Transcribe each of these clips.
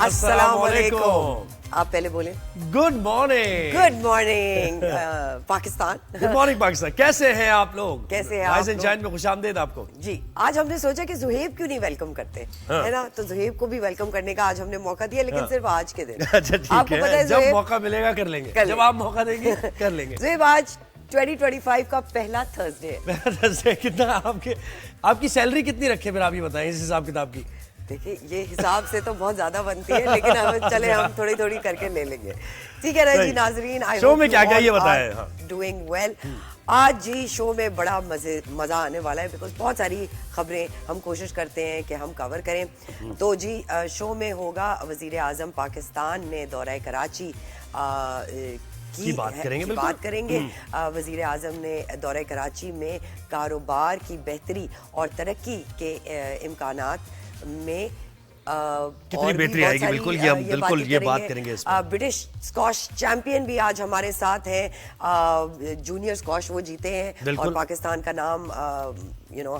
السلام علیکم. آپ پہلے بولیں. Good morning. Good morning Pakistan. Good morning Pakistan. کیسے ہیں آپ لوگ؟ کیسے ہیں رائز اینڈ شائن میں خوش آمدید آپ کو. جی آج ہم نے سوچا کہ زہیب کیوں نہیں ویلکم کرتے ہے نا, تو زہیب کو بھی ویلکم کرنے کا آج ہم نے موقع دیا, لیکن صرف آج کے دن. اچھا ٹھیک ہے, جب موقع ملے گا کر لیں گے, جب آپ موقع دیں گے کر لیں گے. زہیب آج 2025 کا پہلا تھرسڈے ہے. کتنا آپ کی سیلری کتنی رکھے پھر آپ یہ بتائیں اس حساب کتاب کی. دیکھیں یہ حساب سے تو بہت زیادہ بنتی ہے, لیکن ہم تھوڑی تھوڑی کر کے لے لیں گے. ٹھیک ہے نا جی ناظرین, شو میں کیا کیا یہ بتائیں. Doing well. آج جی شو میں بڑا مزہ آنے والا ہے, بیکاز بہت ساری خبریں ہم کوشش کرتے ہیں کہ ہم کور کریں. تو جی شو میں ہوگا وزیر اعظم پاکستان نے دورہ کراچی کی بات کریں گے. وزیر اعظم نے دورہ کراچی میں کاروبار کی بہتری اور ترقی کے امکانات میں کتنی بہتری آئے گی, بالکل یہ بات کریں گے. برٹش اسکواش چیمپئن بھی آج ہمارے ساتھ ہیں, جونیئر اسکواش وہ جیتے ہیں اور پاکستان کا نام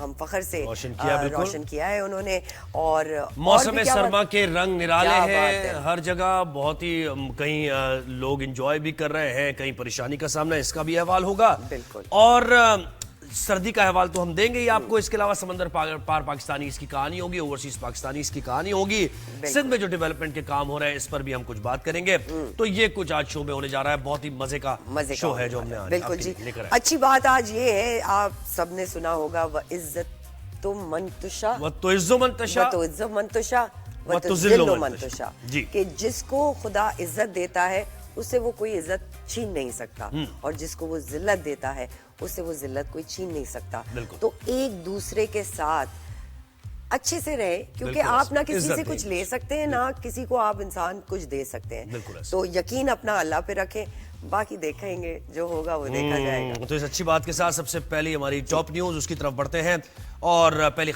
ہم فخر سے روشن کیا ہے انہوں نے. اور موسم سرما کے رنگ نرالے ہیں ہر جگہ, بہت ہی کہیں لوگ انجوائے بھی کر رہے ہیں, کہیں پریشانی کا سامنا, اس کا بھی احوال ہوگا. بالکل. اور سردی کا احوال تو ہم دیں گے ہی آپ کو. اس کے علاوہ سمندر پار پاکستانی اس کی کہانی ہوگی, اوورسیز پاکستانی اس کی کہانی ہوگی, سندھ میں جو ڈیولپمنٹ کے کام ہو رہے ہیں اس پر بھی ہم کچھ بات کریں گے. تو یہ کچھ آج شو میں ہونے جا رہا ہے, بہت ہی مزے کا شو ہے جو ہم نے بالکل جی. اچھی بات آج یہ ہے, آپ سب نے سنا ہوگا وَعِزَّتُ مَن تُشَاءُ وَتُعِزُّ مَن تَشَاءُ وَتُذِلُّ مَن تُشَاءُ, کہ جس کو خدا عزت دیتا ہے اسے وہ کوئی عزت چھین نہیں سکتا, اور جس کو وہ ذلت دیتا ہے اسے وہ ذلت کوئی چھین نہیں سکتا. تو ایک دوسرے کے ساتھ اچھے سے رہے, کیونکہ آپ نہ کسی سے کچھ لے سکتے ہیں, نہ کسی کو آپ انسان کچھ دے سکتے ہیں. تو یقین اپنا اللہ پہ رکھیں, باقی دیکھیں گے جو ہوگا وہ دیکھا جائے گا. تو اس اچھی بات کے ساتھ سب سے پہلی ہماری ٹاپ نیوز اس کی طرف بڑھتے ہیں. اور پہلی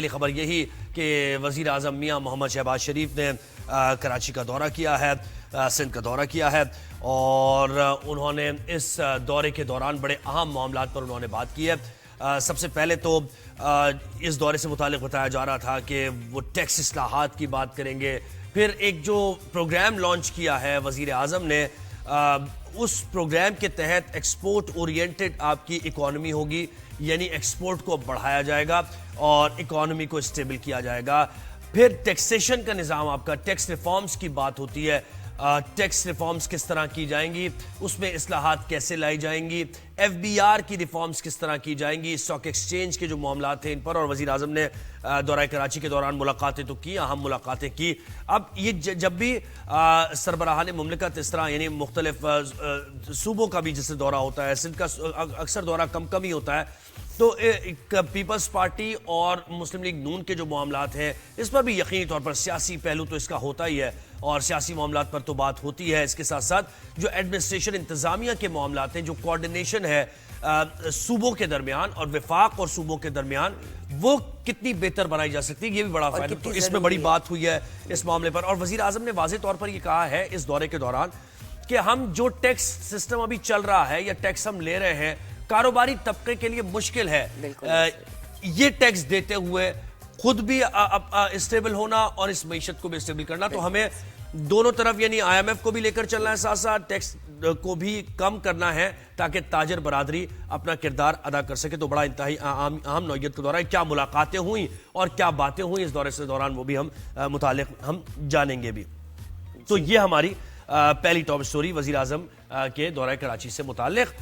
خبر یہی کہ وزیر اعظم میاں محمد شہباز شریف نے کراچی کا دورہ کیا ہے, سندھ کا دورہ کیا ہے, اور انہوں نے اس دورے کے دوران بڑے اہم معاملات پر انہوں نے بات کی ہے. سب سے پہلے تو اس دورے سے متعلق بتایا جا رہا تھا کہ وہ ٹیکس اصلاحات کی بات کریں گے. پھر ایک جو پروگرام لانچ کیا ہے وزیر اعظم نے, اس پروگرام کے تحت ایکسپورٹ اورینٹڈ آپ کی اکانومی ہوگی, یعنی ایکسپورٹ کو بڑھایا جائے گا اور اکانومی کو اسٹیبل کیا جائے گا. پھر ٹیکسیشن کا نظام, آپ کا ٹیکس ریفارمز کی بات ہوتی ہے, ٹیکس ریفارمز کس طرح کی جائیں گی, اس میں اصلاحات کیسے لائی جائیں گی, ایف بی آر کی ریفارمز کس طرح کی جائیں گی, اسٹاک ایکسچینج کے جو معاملات ہیں ان پر. اور وزیر اعظم نے دورہ کراچی کے دوران ملاقاتیں تو کی, اہم ملاقاتیں کی. اب یہ جب بھی سربراہان مملکت اس طرح یعنی مختلف صوبوں کا بھی جس سے دورہ ہوتا ہے, سندھ کا اکثر دورہ کم ہی ہوتا ہے, تو پیپلز پارٹی اور مسلم لیگ نون کے جو معاملات ہیں اس پر بھی یقینی طور پر سیاسی پہلو تو اس کا ہوتا ہی ہے, اور سیاسی معاملات پر تو بات ہوتی ہے. اس کے ساتھ ساتھ جو ایڈمنسٹریشن انتظامیہ کے معاملات ہیں, جو کوارڈینیشن ہے صوبوں کے درمیان اور وفاق اور صوبوں کے درمیان, وہ کتنی بہتر بنائی جا سکتی ہے, یہ بھی بڑا فائدہ. تو اس میں بڑی بات ہوئی ہے اس معاملے پر. اور وزیر اعظم نے واضح طور پر یہ کہا ہے اس دورے کے دوران کہ ہم جو ٹیکس سسٹم ابھی چل رہا ہے یا ٹیکس ہم لے رہے ہیں, کاروباری طبقے کے لیے مشکل ہے یہ ٹیکس دیتے ہوئے خود بھی اسٹیبل ہونا اور اس معیشت کو بھی اسٹیبل کرنا. تو ہمیں دونوں طرف یعنی آئی ایم ایف کو بھی لے کر چلنا ہے, ساتھ ساتھ ٹیکس کو بھی کم کرنا ہے تاکہ تاجر برادری اپنا کردار ادا کر سکے. تو بڑا انتہائی اہم نوعیت کا دورہ ہے. کیا ملاقاتیں ہوئیں اور کیا باتیں ہوئیں اس دورے سے دوران, وہ بھی ہم جانیں گے بھی. تو یہ ہماری پہلی ٹاپ سٹوری وزیر اعظم کے دورہ کراچی سے متعلق.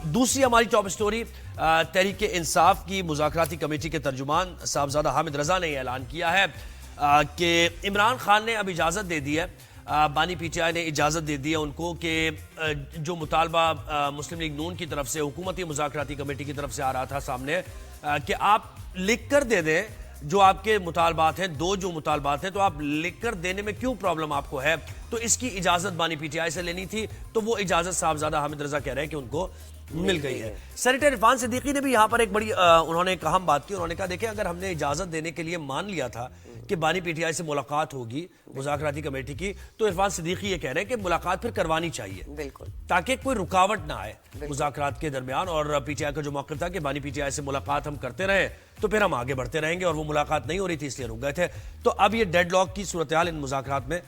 دوسری ہماری ٹاپ سٹوری, تحریک انصاف کی مذاکراتی کمیٹی کے ترجمان صاحبزادہ حامد رضا نے اعلان کیا ہے کہ عمران خان نے اب اجازت دے دی ہے, بانی پی ٹی آئی نے اجازت دے دی ہے ان کو کہ جو مطالبہ مسلم لیگ نون کی طرف سے حکومتی مذاکراتی کمیٹی کی طرف سے آ رہا تھا سامنے, کہ آپ لکھ کر دے دیں جو آپ کے مطالبات ہیں, جو مطالبات ہیں, تو آپ لکھ کر دینے میں کیوں پرابلم آپ کو ہے. تو اس کی اجازت بانی پی ٹی آئی سے لینی تھی, تو وہ اجازت صاحبزادہ حامد رضا کہہ رہے ہیں کہ ان کو مل گئی ہے. سینیٹر عرفان صدیقی نے بھی یہاں پر ایک بڑی انہوں نے ایک اہم بات کی. انہوں نے کہا دیکھیں اگر ہم نے اجازت دینے کے لیے مان لیا تھا کہ بانی پی ٹی آئی سے ملاقات ہوگی مذاکراتی کمیٹی کی, تو عرفان صدیقی یہ کہہ رہے ہیں کہ ملاقات پھر کروانی چاہیے بالکل, تاکہ کوئی رکاوٹ نہ آئے مذاکرات کے درمیان. اور پی ٹی آئی کا جو موقف تھا کہ بانی پی ٹی آئی سے ملاقات ہم کرتے رہیں تو پھر ہم آگے بڑھتے رہیں گے, اور وہ ملاقات نہیں ہو رہی تھی اس لیے رک گئے تھے. تو اب یہ ڈیڈ لاک کی صورتحال ان مذاکرات میں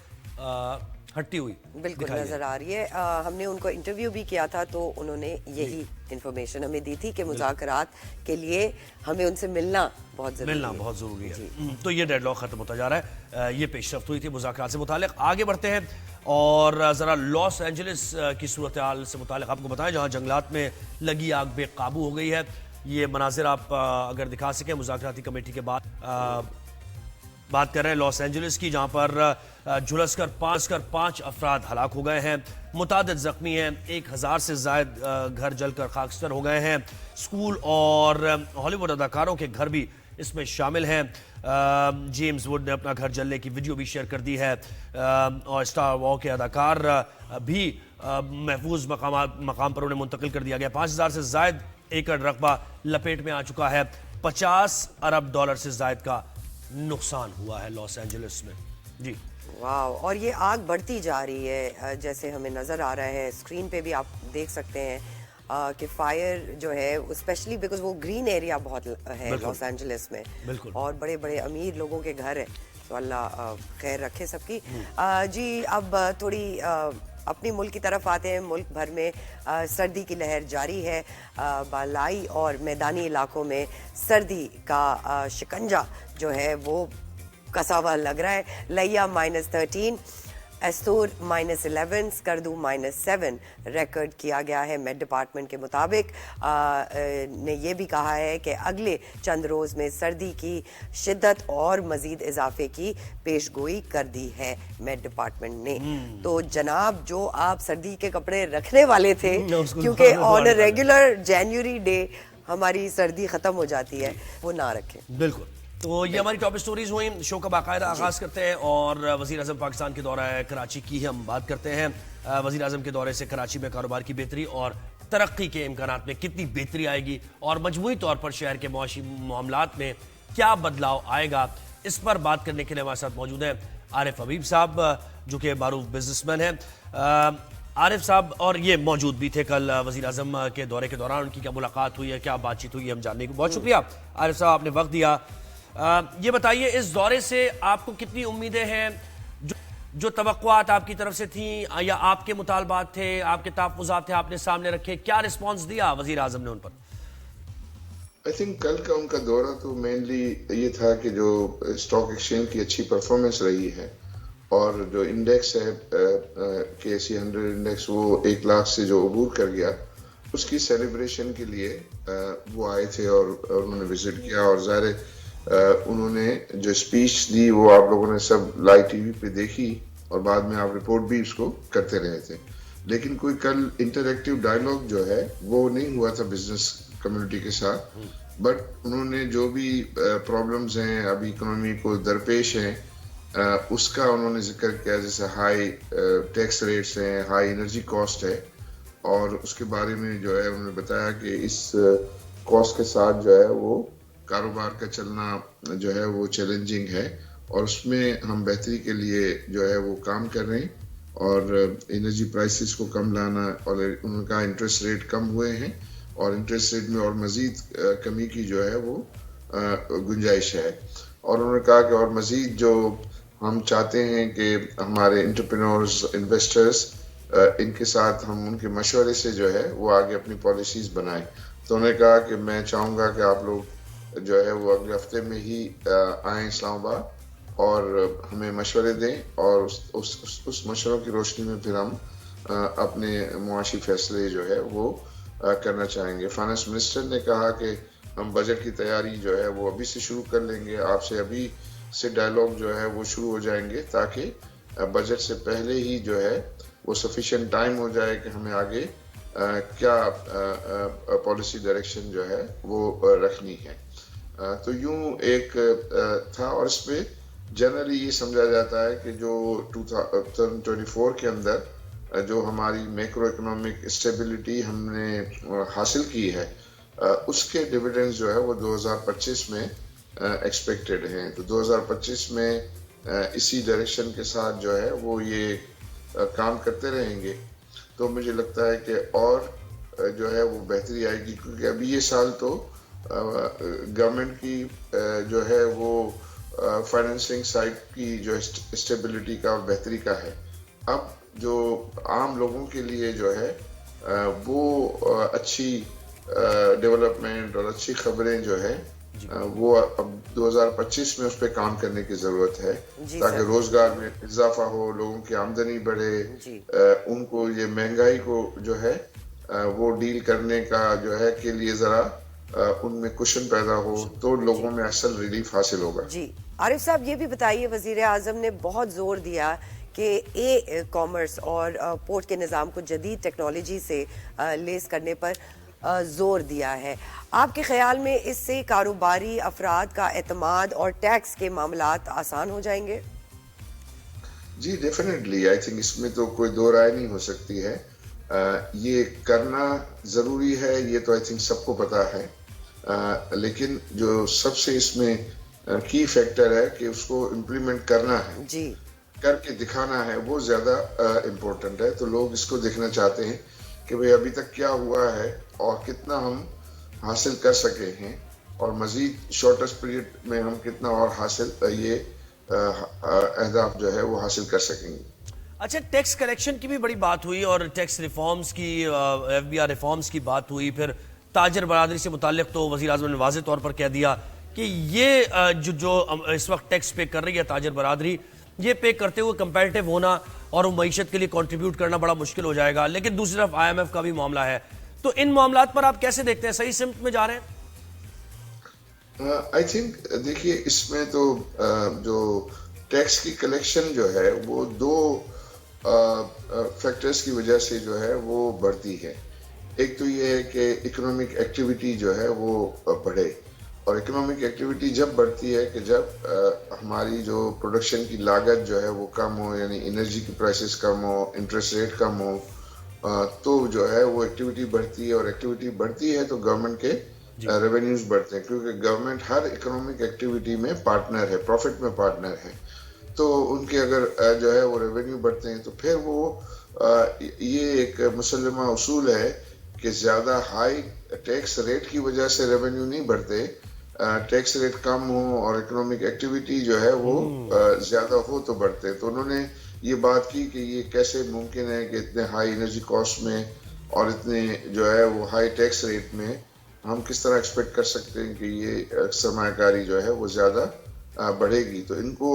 ہٹتی ہوئی بالکل نظر آ رہی ہے. ہم نے ان کو انٹرویو بھی کیا تھا تو انہوں نے یہی انفارمیشن ہمیں دی تھی کہ مذاکرات کے لیے ہمیں ان سے ملنا بہت ضروری ہے. تو یہ ڈیڈ لاک ختم ہوتا جا رہا ہے. یہ پیش رفت ہوئی تھی مذاکرات سے متعلق. آگے بڑھتے ہیں اور ذرا لاس اینجلس کی صورتحال سے متعلق آپ کو بتائیں, جہاں جنگلات میں لگی آگ بے قابو ہو گئی ہے. یہ مناظر آپ اگر دکھا سکیں مذاکراتی کمیٹی کے بعد بات کر رہے ہیں لاس اینجلس کی, جہاں پر جھلس کر 5 افراد ہلاک ہو گئے ہیں, متعدد زخمی ہیں, 1000 سے زائد گھر جل کر خاکستر ہو گئے ہیں. اسکول اور ہالی ووڈ اداکاروں کے گھر بھی اس میں شامل ہیں. جیمز ووڈ نے اپنا گھر جلنے کی ویڈیو بھی شیئر کر دی ہے, اور اسٹار وار کے اداکار بھی محفوظ مقام پر انہیں منتقل کر دیا گیا. 5000 سے زائد ایکڑ رقبہ لپیٹ میں آ چکا ہے. 50 ارب ڈالر سے زائد کا نقصان ہوا ہے لاس اینجلس میں. جی واو, اور یہ آگ بڑھتی جا رہی ہے جیسے ہمیں نظر آ رہا ہے اسکرین پہ بھی آپ دیکھ سکتے ہیں کہ فائر جو ہے اسپیشلی بیکاز وہ گرین ایریا بہت ہے لاس اینجلس میں, اور بڑے بڑے امیر لوگوں کے گھر ہیں, تو اللہ خیر رکھے سب کی. جی اب تھوڑی اپنی ملک کی طرف آتے ہیں. ملک بھر میں سردی کی لہر جاری ہے. بالائی اور میدانی علاقوں میں سردی کا شکنجہ جو ہے وہ کسا ہوا لگ رہا ہے. لیا -13, ایستور -11, اسکردو -7 ریکارڈ کیا گیا ہے. میٹ ڈپارٹمنٹ کے مطابق نے یہ بھی کہا ہے کہ اگلے چند روز میں سردی کی شدت اور مزید اضافے کی پیش گوئی کر دی ہے میٹ ڈپارٹمنٹ نے. تو جناب جو آپ سردی کے کپڑے رکھنے والے تھے, کیونکہ آن اے ریگولر جنوری ڈے ہماری سردی ختم ہو جاتی ہے, وہ نہ رکھیں. بالکل. تو یہ ہماری ٹاپ سٹوریز ہوئیں. شو کا باقاعدہ آغاز کرتے ہیں اور وزیر اعظم پاکستان کے دورہ کراچی کی ہم بات کرتے ہیں. وزیر اعظم کے دورے سے کراچی میں کاروبار کی بہتری اور ترقی کے امکانات میں کتنی بہتری آئے گی, اور مجموعی طور پر شہر کے معاشی معاملات میں کیا بدلاؤ آئے گا, اس پر بات کرنے کے لیے ہمارے ساتھ موجود ہیں عارف حبیب صاحب جو کہ معروف بزنس مین ہیں. عارف صاحب, اور یہ موجود بھی تھے کل وزیر اعظم کے دورے کے دوران, ان کی کیا ملاقات ہوئی ہے, کیا بات چیت ہوئی ہے, ہم جاننے کو بہت شکریہ عارف صاحب آپ نے وقت دیا. یہ بتائیے اس دورے سے آپ کو کتنی امیدیں ہیں, جو توقعات آپ کی طرف سے تھیں یا آپ کے مطالبات تھے, آپ کے تحفظات تھے, آپ نے سامنے رکھے, کیا رسپانس دیا وزیر اعظم نے ان پر؟ آئی تھنک کل کا ان کا دورہ تو مینلی یہ تھا کہ جو اسٹاک ایکسچینج کی اچھی پرفارمنس رہی ہے, اور جو انڈیکس ہے KSE 100 انڈیکس وہ 1 لاکھ سے جو عبور کر گیا, اس کی سیلیبریشن کے لیے وہ آئے تھے اور انہوں نے وزٹ کیا. اور ظاہر انہوں نے جو اسپیچ دی وہ آپ لوگوں نے سب لائیو ٹی وی پہ دیکھی, اور بعد میں آپ رپورٹ بھی اس کو کرتے رہے تھے. لیکن کوئی کل انٹریکٹیو ڈائیلاگ جو ہے وہ نہیں ہوا تھا بزنس کمیونٹی کے ساتھ. بٹ انہوں نے جو بھی پرابلمز ہیں ابھی اکنامی کو درپیش ہیں اس کا انہوں نے ذکر کیا, جیسے ہائی ٹیکس ریٹس ہیں, ہائی انرجی کاسٹ ہے, اور اس کے بارے میں جو ہے انہوں نے بتایا کہ اس کاسٹ کے ساتھ جو ہے وہ کاروبار کا چلنا جو ہے وہ چیلنجنگ ہے, اور اس میں ہم بہتری کے لیے جو ہے وہ کام کر رہے ہیں, اور انرجی پرائسز کو کم لانا, اور ان کا انٹرسٹ ریٹ کم ہوئے ہیں, اور انٹرسٹ ریٹ میں اور مزید کمی کی جو ہے وہ گنجائش ہے. اور انہوں نے کہا کہ اور مزید جو ہم چاہتے ہیں کہ ہمارے انٹرپرینورز, انویسٹرز, ان کے ساتھ ہم ان کے مشورے سے جو ہے وہ آگے اپنی پالیسیز بنائیں. تو انہوں نے کہا کہ میں چاہوں گا کہ آپ لوگ جو ہے وہ اگلے ہفتے میں ہی آئیں اسلام آباد اور ہمیں مشورے دیں, اور اس مشوروں کی روشنی میں پھر ہم اپنے معاشی فیصلے جو ہے وہ کرنا چاہیں گے. فائنانس منسٹر نے کہا کہ ہم بجٹ کی تیاری جو ہے وہ ابھی سے شروع کر لیں گے, آپ سے ابھی سے ڈائیلاگ جو ہے وہ شروع ہو جائیں گے, تاکہ بجٹ سے پہلے ہی جو ہے وہ سفیشینٹ ٹائم ہو جائے کہ ہمیں آگے کیا پالیسی ڈائریکشن جو ہے وہ رکھنی ہے. تو یوں ایک تھا, اور اس پہ جنرلی یہ سمجھا جاتا ہے کہ جو 2024 کے اندر جو ہماری میکرو اکنامک اسٹیبلٹی ہم نے حاصل کی ہے, اس کے ڈیویڈنڈز جو ہے وہ 2025 میں ایکسپیکٹڈ ہیں. تو 2025 میں اسی ڈائریکشن کے ساتھ جو ہے وہ یہ کام کرتے رہیں گے تو مجھے لگتا ہے کہ اور جو ہے وہ بہتری آئے گی, کیونکہ ابھی یہ سال تو گورنمنٹ کی جو ہے وہ فائنینسنگ سائڈ کی جو اسٹیبلٹی کا اور بہتری کا ہے. اب جو عام لوگوں کے لیے جو ہے وہ اچھی ڈیولپمنٹ اور اچھی خبریں جو ہے وہ اب 2025 میں اس پہ کام کرنے کی ضرورت ہے تاکہ روزگار میں اضافہ ہو, لوگوں کی آمدنی بڑھے, ان کو یہ مہنگائی کو جو ہے وہ ڈیل کرنے کا جو ہے کے لیے ذرا ان میں کوشن پیدا ہو تو لوگوں میں اصل ریلیف حاصل ہوگا. جی عارف صاحب یہ بھی بتائیے, وزیر اعظم نے بہت زور دیا کہ اے کامرس اور پورٹ کے نظام کو جدید ٹیکنالوجی سے لیس کرنے پر زور دیا ہے. آپ کے خیال میں اس سے کاروباری افراد کا اعتماد اور ٹیکس کے معاملات آسان ہو جائیں گے؟ جی ڈیفینیٹلی, آئی تھنک اس میں تو کوئی دو رائے نہیں ہو سکتی ہے. یہ کرنا ضروری ہے, یہ تو آئی تھنک سب کو پتا ہے, لیکن جو سب سے اس میں کی فیکٹر ہے کہ اس کو امپلیمنٹ کرنا ہے, جی کر کے دکھانا ہے, وہ زیادہ امپورٹنٹ ہے. تو لوگ اس کو دیکھنا چاہتے ہیں کہ بھئی ابھی تک کیا ہوا ہے اور کتنا ہم حاصل کر سکے ہیں اور مزید شارٹسٹ پیریڈ میں ہم کتنا اور حاصل یہ اہداف جو ہے وہ حاصل کر سکیں گے. اچھا, ٹیکس کلیکشن کی بھی بڑی بات ہوئی اور ٹیکس ریفارمز کی, ایف بی آر ریفارمز کی بات ہوئی. پھر تاجر برادری سے متعلق تو وزیر اعظم نے واضح طور پر کہہ دیا کہ یہ جو اس وقت ٹیکس پے کر رہی ہے تاجر برادری, یہ پے کرتے ہوئے کمپیریٹیو ہونا اور معیشت کے لیے کنٹریبیوٹ کرنا بڑا مشکل ہو جائے گا. لیکن دوسری طرف آئی ایم ایف کا بھی معاملہ ہے, تو ان معاملات پر آپ کیسے دیکھتے ہیں, صحیح سمت میں جا رہے ہیں؟ آئی تھنک دیکھیے اس میں تو جو ٹیکس کی کلیکشن جو ہے وہ دو فیکٹرز کی وجہ سے جو ہے وہ بڑھتی ہے. ایک تو یہ ہے کہ اکنامک ایکٹیویٹی جو ہے وہ بڑھے, اور اکنامک ایکٹیویٹی جب بڑھتی ہے کہ جب ہماری جو پروڈکشن کی لاگت جو ہے وہ کم ہو, یعنی انرجی کی پرائسز کم ہو, انٹرسٹ ریٹ کم ہو, تو جو ہے وہ ایکٹیویٹی بڑھتی ہے, اور ایکٹیویٹی بڑھتی ہے تو گورنمنٹ کے ریونیوز بڑھتے ہیں, کیونکہ گورنمنٹ ہر اکنامک ایکٹیویٹی میں پارٹنر ہے, پروفٹ میں پارٹنر ہے. تو ان کے اگر جو ہے وہ ریونیو بڑھتے ہیں تو پھر وہ یہ ایک مسلمہ اصول ہے کہ زیادہ ہائی ٹیکس ریٹ کی وجہ سے ریونیو نہیں بڑھتے, ٹیکس ریٹ کم ہو اور اکنامک ایکٹیویٹی جو ہے وہ زیادہ ہو تو بڑھتے. تو انہوں نے یہ بات کی کہ یہ کیسے ممکن ہے کہ اتنے ہائی انرجی کاسٹ میں اور اتنے جو ہے وہ ہائی ٹیکس ریٹ میں ہم کس طرح ایکسپیکٹ کر سکتے ہیں کہ یہ سرمایہ کاری جو ہے وہ زیادہ بڑھے گی. تو ان کو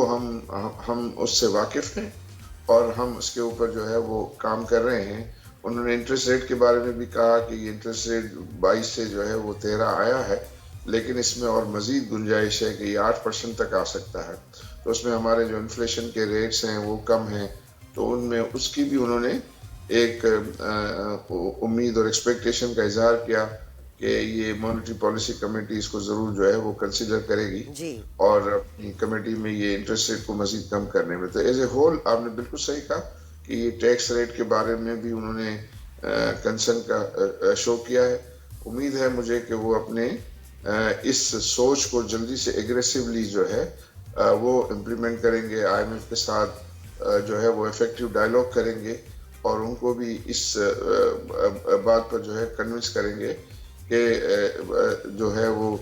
ہم اس سے واقف ہیں اور ہم اس کے اوپر جو ہے وہ کام کر رہے ہیں. انہوں نے انٹرسٹ ریٹ کے بارے میں بھی کہا کہ یہ انٹرسٹ ریٹ 22 سے جو ہے وہ 13 آیا ہے, لیکن اس میں اور مزید گنجائش ہے کہ یہ 8% تک آ سکتا ہے. تو اس میں ہمارے جو انفلیشن کے ریٹس ہیں وہ کم ہیں, تو ان میں اس کی بھی انہوں نے ایک امید اور ایکسپیکٹیشن کا اظہار کیا کہ یہ مانیٹری پالیسی کمیٹی اس کو ضرور جو ہے وہ کنسیڈر کرے گی اور اپنی کمیٹی میں یہ انٹرسٹ ریٹ کو مزید کم کرنے میں. تو ایز اے ہول آپ نے بالکل صحیح کہا کہ یہ ٹیکس ریٹ کے بارے میں بھی انہوں نے کنسرن کا شو کیا ہے. امید ہے مجھے کہ وہ اپنے اس سوچ کو جلدی سے ایگریسیولی جو ہے وہ امپلیمنٹ کریں گے, آئی ایم ایف کے ساتھ جو ہے وہ افیکٹو ڈائلاگ کریں گے اور ان کو بھی اس بات پر جو ہے کنونس کریں گے کہ جو ہے وہ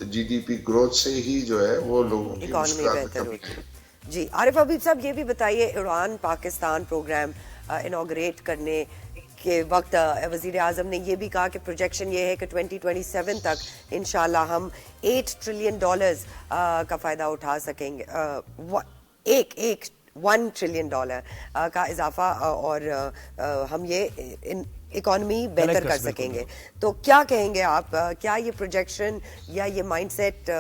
جی ڈی پی گروتھ سے ہی جو ہے وہ لوگوں کی مشکلات میں کمی ہے. جی عارف حبیب صاحب یہ بھی بتائیے, ایران پاکستان پروگرام انوگریٹ کرنے کے وقت وزیر اعظم نے یہ بھی کہا کہ پروجیکشن یہ ہے کہ 2027 تک انشاءاللہ ہم $8 ٹریلین کا فائدہ اٹھا سکیں گے, ایک $1 ٹریلین کا اضافہ, اور ہم یہ اکانومی بہتر کر سکیں گے. تو کیا کہیں گے آپ, کیا یہ پروجیکشن یا یہ مائنڈ سیٹ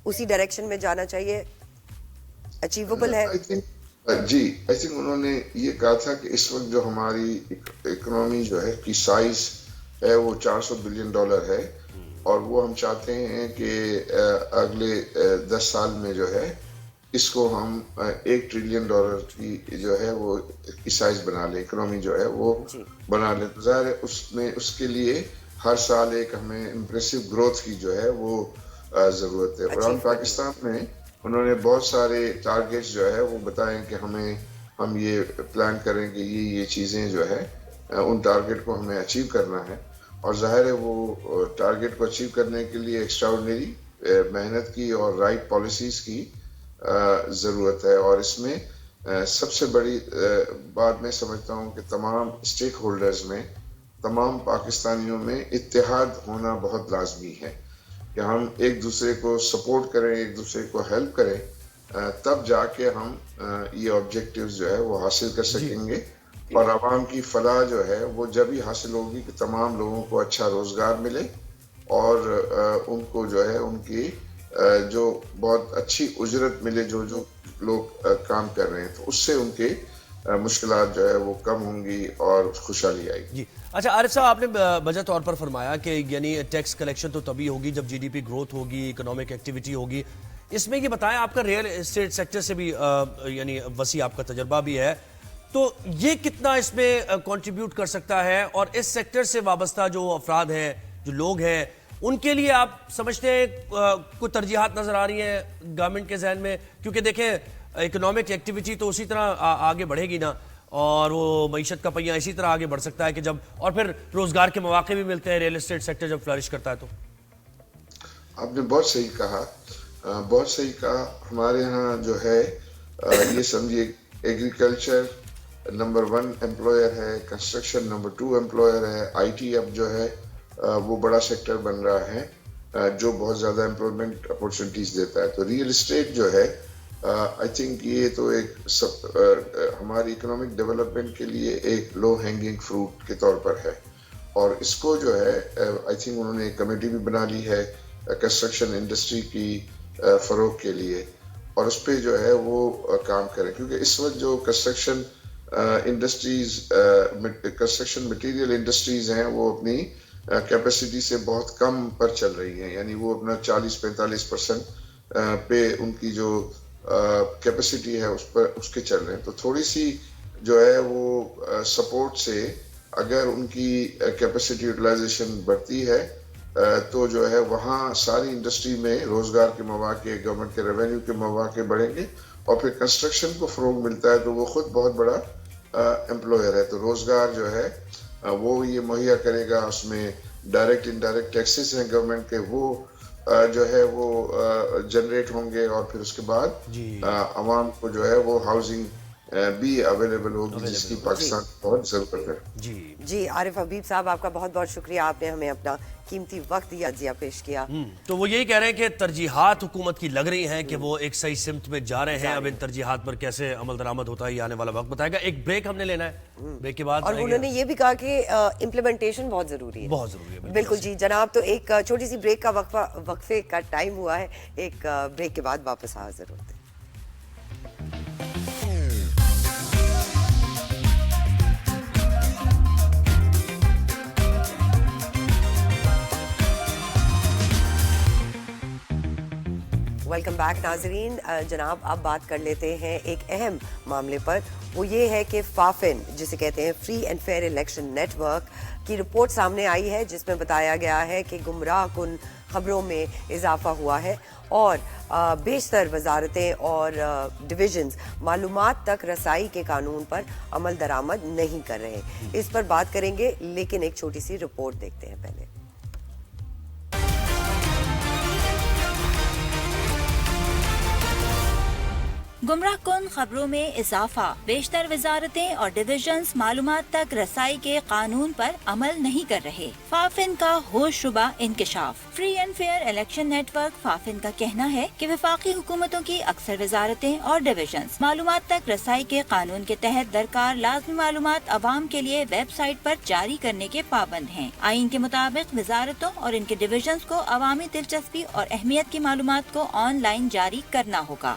اسی ڈائریکشن میں جانا چاہیے, اچیویبل ہے؟ جی آئی تھنک انہوں نے یہ کہا تھا کہ اس وقت جو ہماری اکنامی جو ہے کی سائز ہے وہ $400 بلین ہے, اور وہ ہم چاہتے ہیں کہ اگلے 10 سال میں جو ہے اس کو ہم $1 ٹریلین کی جو ہے وہ کی سائز بنا لیں, اکنامی جو ہے وہ بنا لیں. تو ظاہر ہے اس کے لیے ہر سال ایک ہمیں امپریسو گروتھ کی جو ہے وہ ضرورت ہے. قرآن پاکستان میں انہوں نے بہت سارے ٹارگیٹس جو ہے وہ بتائیں کہ ہم یہ پلان کریں کہ یہ چیزیں جو ہے ان ٹارگیٹ کو ہمیں اچیو کرنا ہے, اور ظاہر ہے وہ ٹارگیٹ کو اچیو کرنے کے لیے ایکسٹراورڈنری محنت کی اور رائٹ پالیسیز کی ضرورت ہے. اور اس میں سب سے بڑی بات میں سمجھتا ہوں کہ تمام اسٹیک ہولڈرز میں, تمام پاکستانیوں میں اتحاد ہونا بہت لازمی ہے, کہ ہم ایک دوسرے کو سپورٹ کریں, ایک دوسرے کو ہیلپ کریں, تب جا کے ہم یہ آبجیکٹیوز جو ہے وہ حاصل کر سکیں گے. اور عوام کی فلاح جو ہے وہ جب ہی حاصل ہوگی کہ تمام لوگوں کو اچھا روزگار ملے, اور ان کو جو ہے ان کی جو بہت اچھی اجرت ملے, جو لوگ کام کر رہے ہیں, تو اس سے ان کے مشکلات جو ہے وہ کم ہوں گی اور خوشحالی آئے گی. جی اچھا عارف صاحب, آپ نے وجہ طور پر فرمایا کہ یعنی ٹیکس کلیکشن تو تبھی ہوگی جب جی ڈی پی گروتھ ہوگی, اکنامک ایکٹیویٹی ہوگی. اس میں یہ بتائیں, آپ کا ریئل اسٹیٹ سیکٹر سے بھی یعنی وسیع آپ کا تجربہ بھی ہے, تو یہ کتنا اس میں کنٹریبیوٹ کر سکتا ہے, اور اس سیکٹر سے وابستہ جو افراد ہیں, جو لوگ ہیں, ان کے لیے آپ سمجھتے ہیں کوئی ترجیحات نظر آ رہی ہیں گورنمنٹ کے ذہن میں؟ کیونکہ دیکھیں اکنامک ایکٹیویٹی تو اسی طرح آگے بڑھے گی نا, اور وہ معیشت کا پہیہ اسی طرح آگے بڑھ سکتا ہے کہ جب, اور پھر روزگار کے مواقع بھی ملتے ہیں ریئل اسٹیٹ سیکٹر جب فلرش کرتا ہے. تو آپ نے بہت صحیح کہا, بہت صحیح کہا. ہمارے ہاں جو ہے یہ سمجھیے ایگریکلچر نمبر 1 ایمپلائر ہے, کنسٹرکشن نمبر 2 ایمپلائر ہے, آئی ٹی اب جو ہے وہ بڑا سیکٹر بن رہا ہے جو بہت زیادہ امپلائمنٹ اپورچونٹیز دیتا ہے. تو ریئل اسٹیٹ جو ہے آئی تھنک یہ تو ایک ہماری اکنامک ڈیولپمنٹ کے لیے ایک لو ہینگنگ فروٹ کے طور پر ہے, اور اس کو جو ہے آئی تھنک انہوں نے ایک کمیٹی بھی بنا لی ہے کنسٹرکشن انڈسٹری کی فروغ کے لیے, اور اس پہ جو ہے وہ کام کریں. کیونکہ اس وقت جو construction industries, construction material industries ہیں, وہ اپنی کیپیسٹی سے بہت کم پر چل رہی ہیں, یعنی وہ اپنا 40-45% پہ ان کی جو کیپیسٹی ہے اس کے چل رہے ہیں. تو تھوڑی سی جو ہے وہ سپورٹ سے اگر ان کی کیپیسٹی یوٹیلائزیشن بڑھتی ہے تو جو ہے وہاں ساری انڈسٹری میں روزگار کے مواقع, گورنمنٹ کے ریونیو کے مواقع بڑھیں گے, اور پھر کنسٹرکشن کو فروغ ملتا ہے تو وہ خود بہت بڑا ایمپلائر ہے. تو روزگار جو ہے وہ یہ مہیا کرے گا, اس میں ڈائریکٹ انڈائریکٹ ٹیکسز ہیں گورنمنٹ کے, وہ جو ہے وہ جنریٹ ہوں گے, اور پھر اس کے بعد عوام کو جو ہے وہ ہاؤسنگ بھی اویلیبل ہوگی جس کی پاکستان بہت ضرورت ہے. جی عارف حبیب صاحب, آپ کا بہت بہت شکریہ, آپ نے ہمیں اپنا قیمتی وقت دیا پیش کیا. تو وہ یہی کہہ رہے ہیں کہ ترجیحات حکومت کی لگ رہی ہیں کہ وہ ایک صحیح سمت میں جا رہے ہیں. اب ان ترجیحات پر کیسے عمل درآمد ہوتا ہے یہ آنے والا وقت بتائے گا. ایک بریک ہم نے لینا ہے, بریک کے بعد, اور انہوں نے یہ بھی کہا کہ امپلیمنٹیشن بہت ضروری ہے. بہت ضروری ہے, بالکل. جی جناب, تو ایک چھوٹی سی بریک کا وقفے کا ٹائم ہوا ہے, ایک بریک کے بعد واپس حاضر ہوتے ہیں. ویلکم بیک ناظرین. جناب, اب بات کر لیتے ہیں ایک اہم معاملے پر. وہ یہ ہے کہ فافن, جسے کہتے ہیں free and fair election network, کی رپورٹ سامنے آئی ہے جس میں بتایا گیا ہے کہ گمراہ کن خبروں میں اضافہ ہوا ہے, اور بیشتر وزارتیں اور ڈویژنز معلومات تک رسائی کے قانون پر عمل درآمد نہیں کر رہے. اس پر بات کریں گے, لیکن ایک چھوٹی سی رپورٹ دیکھتے ہیں پہلے. گمراہ کن خبروں میں اضافہ, بیشتر وزارتیں اور ڈویژنز معلومات تک رسائی کے قانون پر عمل نہیں کر رہے. فافن کا ہوش شبہ انکشاف. Free and fair election network FAFEN کا کہنا ہے کہ وفاقی حکومتوں کی اکثر وزارتیں اور ڈویژنز معلومات تک رسائی کے قانون کے تحت درکار لازمی معلومات عوام کے لیے ویب سائٹ پر جاری کرنے کے پابند ہیں. آئین کے مطابق وزارتوں اور ان کے ڈویژنز کو عوامی دلچسپی اور اہمیت کی معلومات کو آن لائن جاری کرنا ہوگا.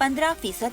15%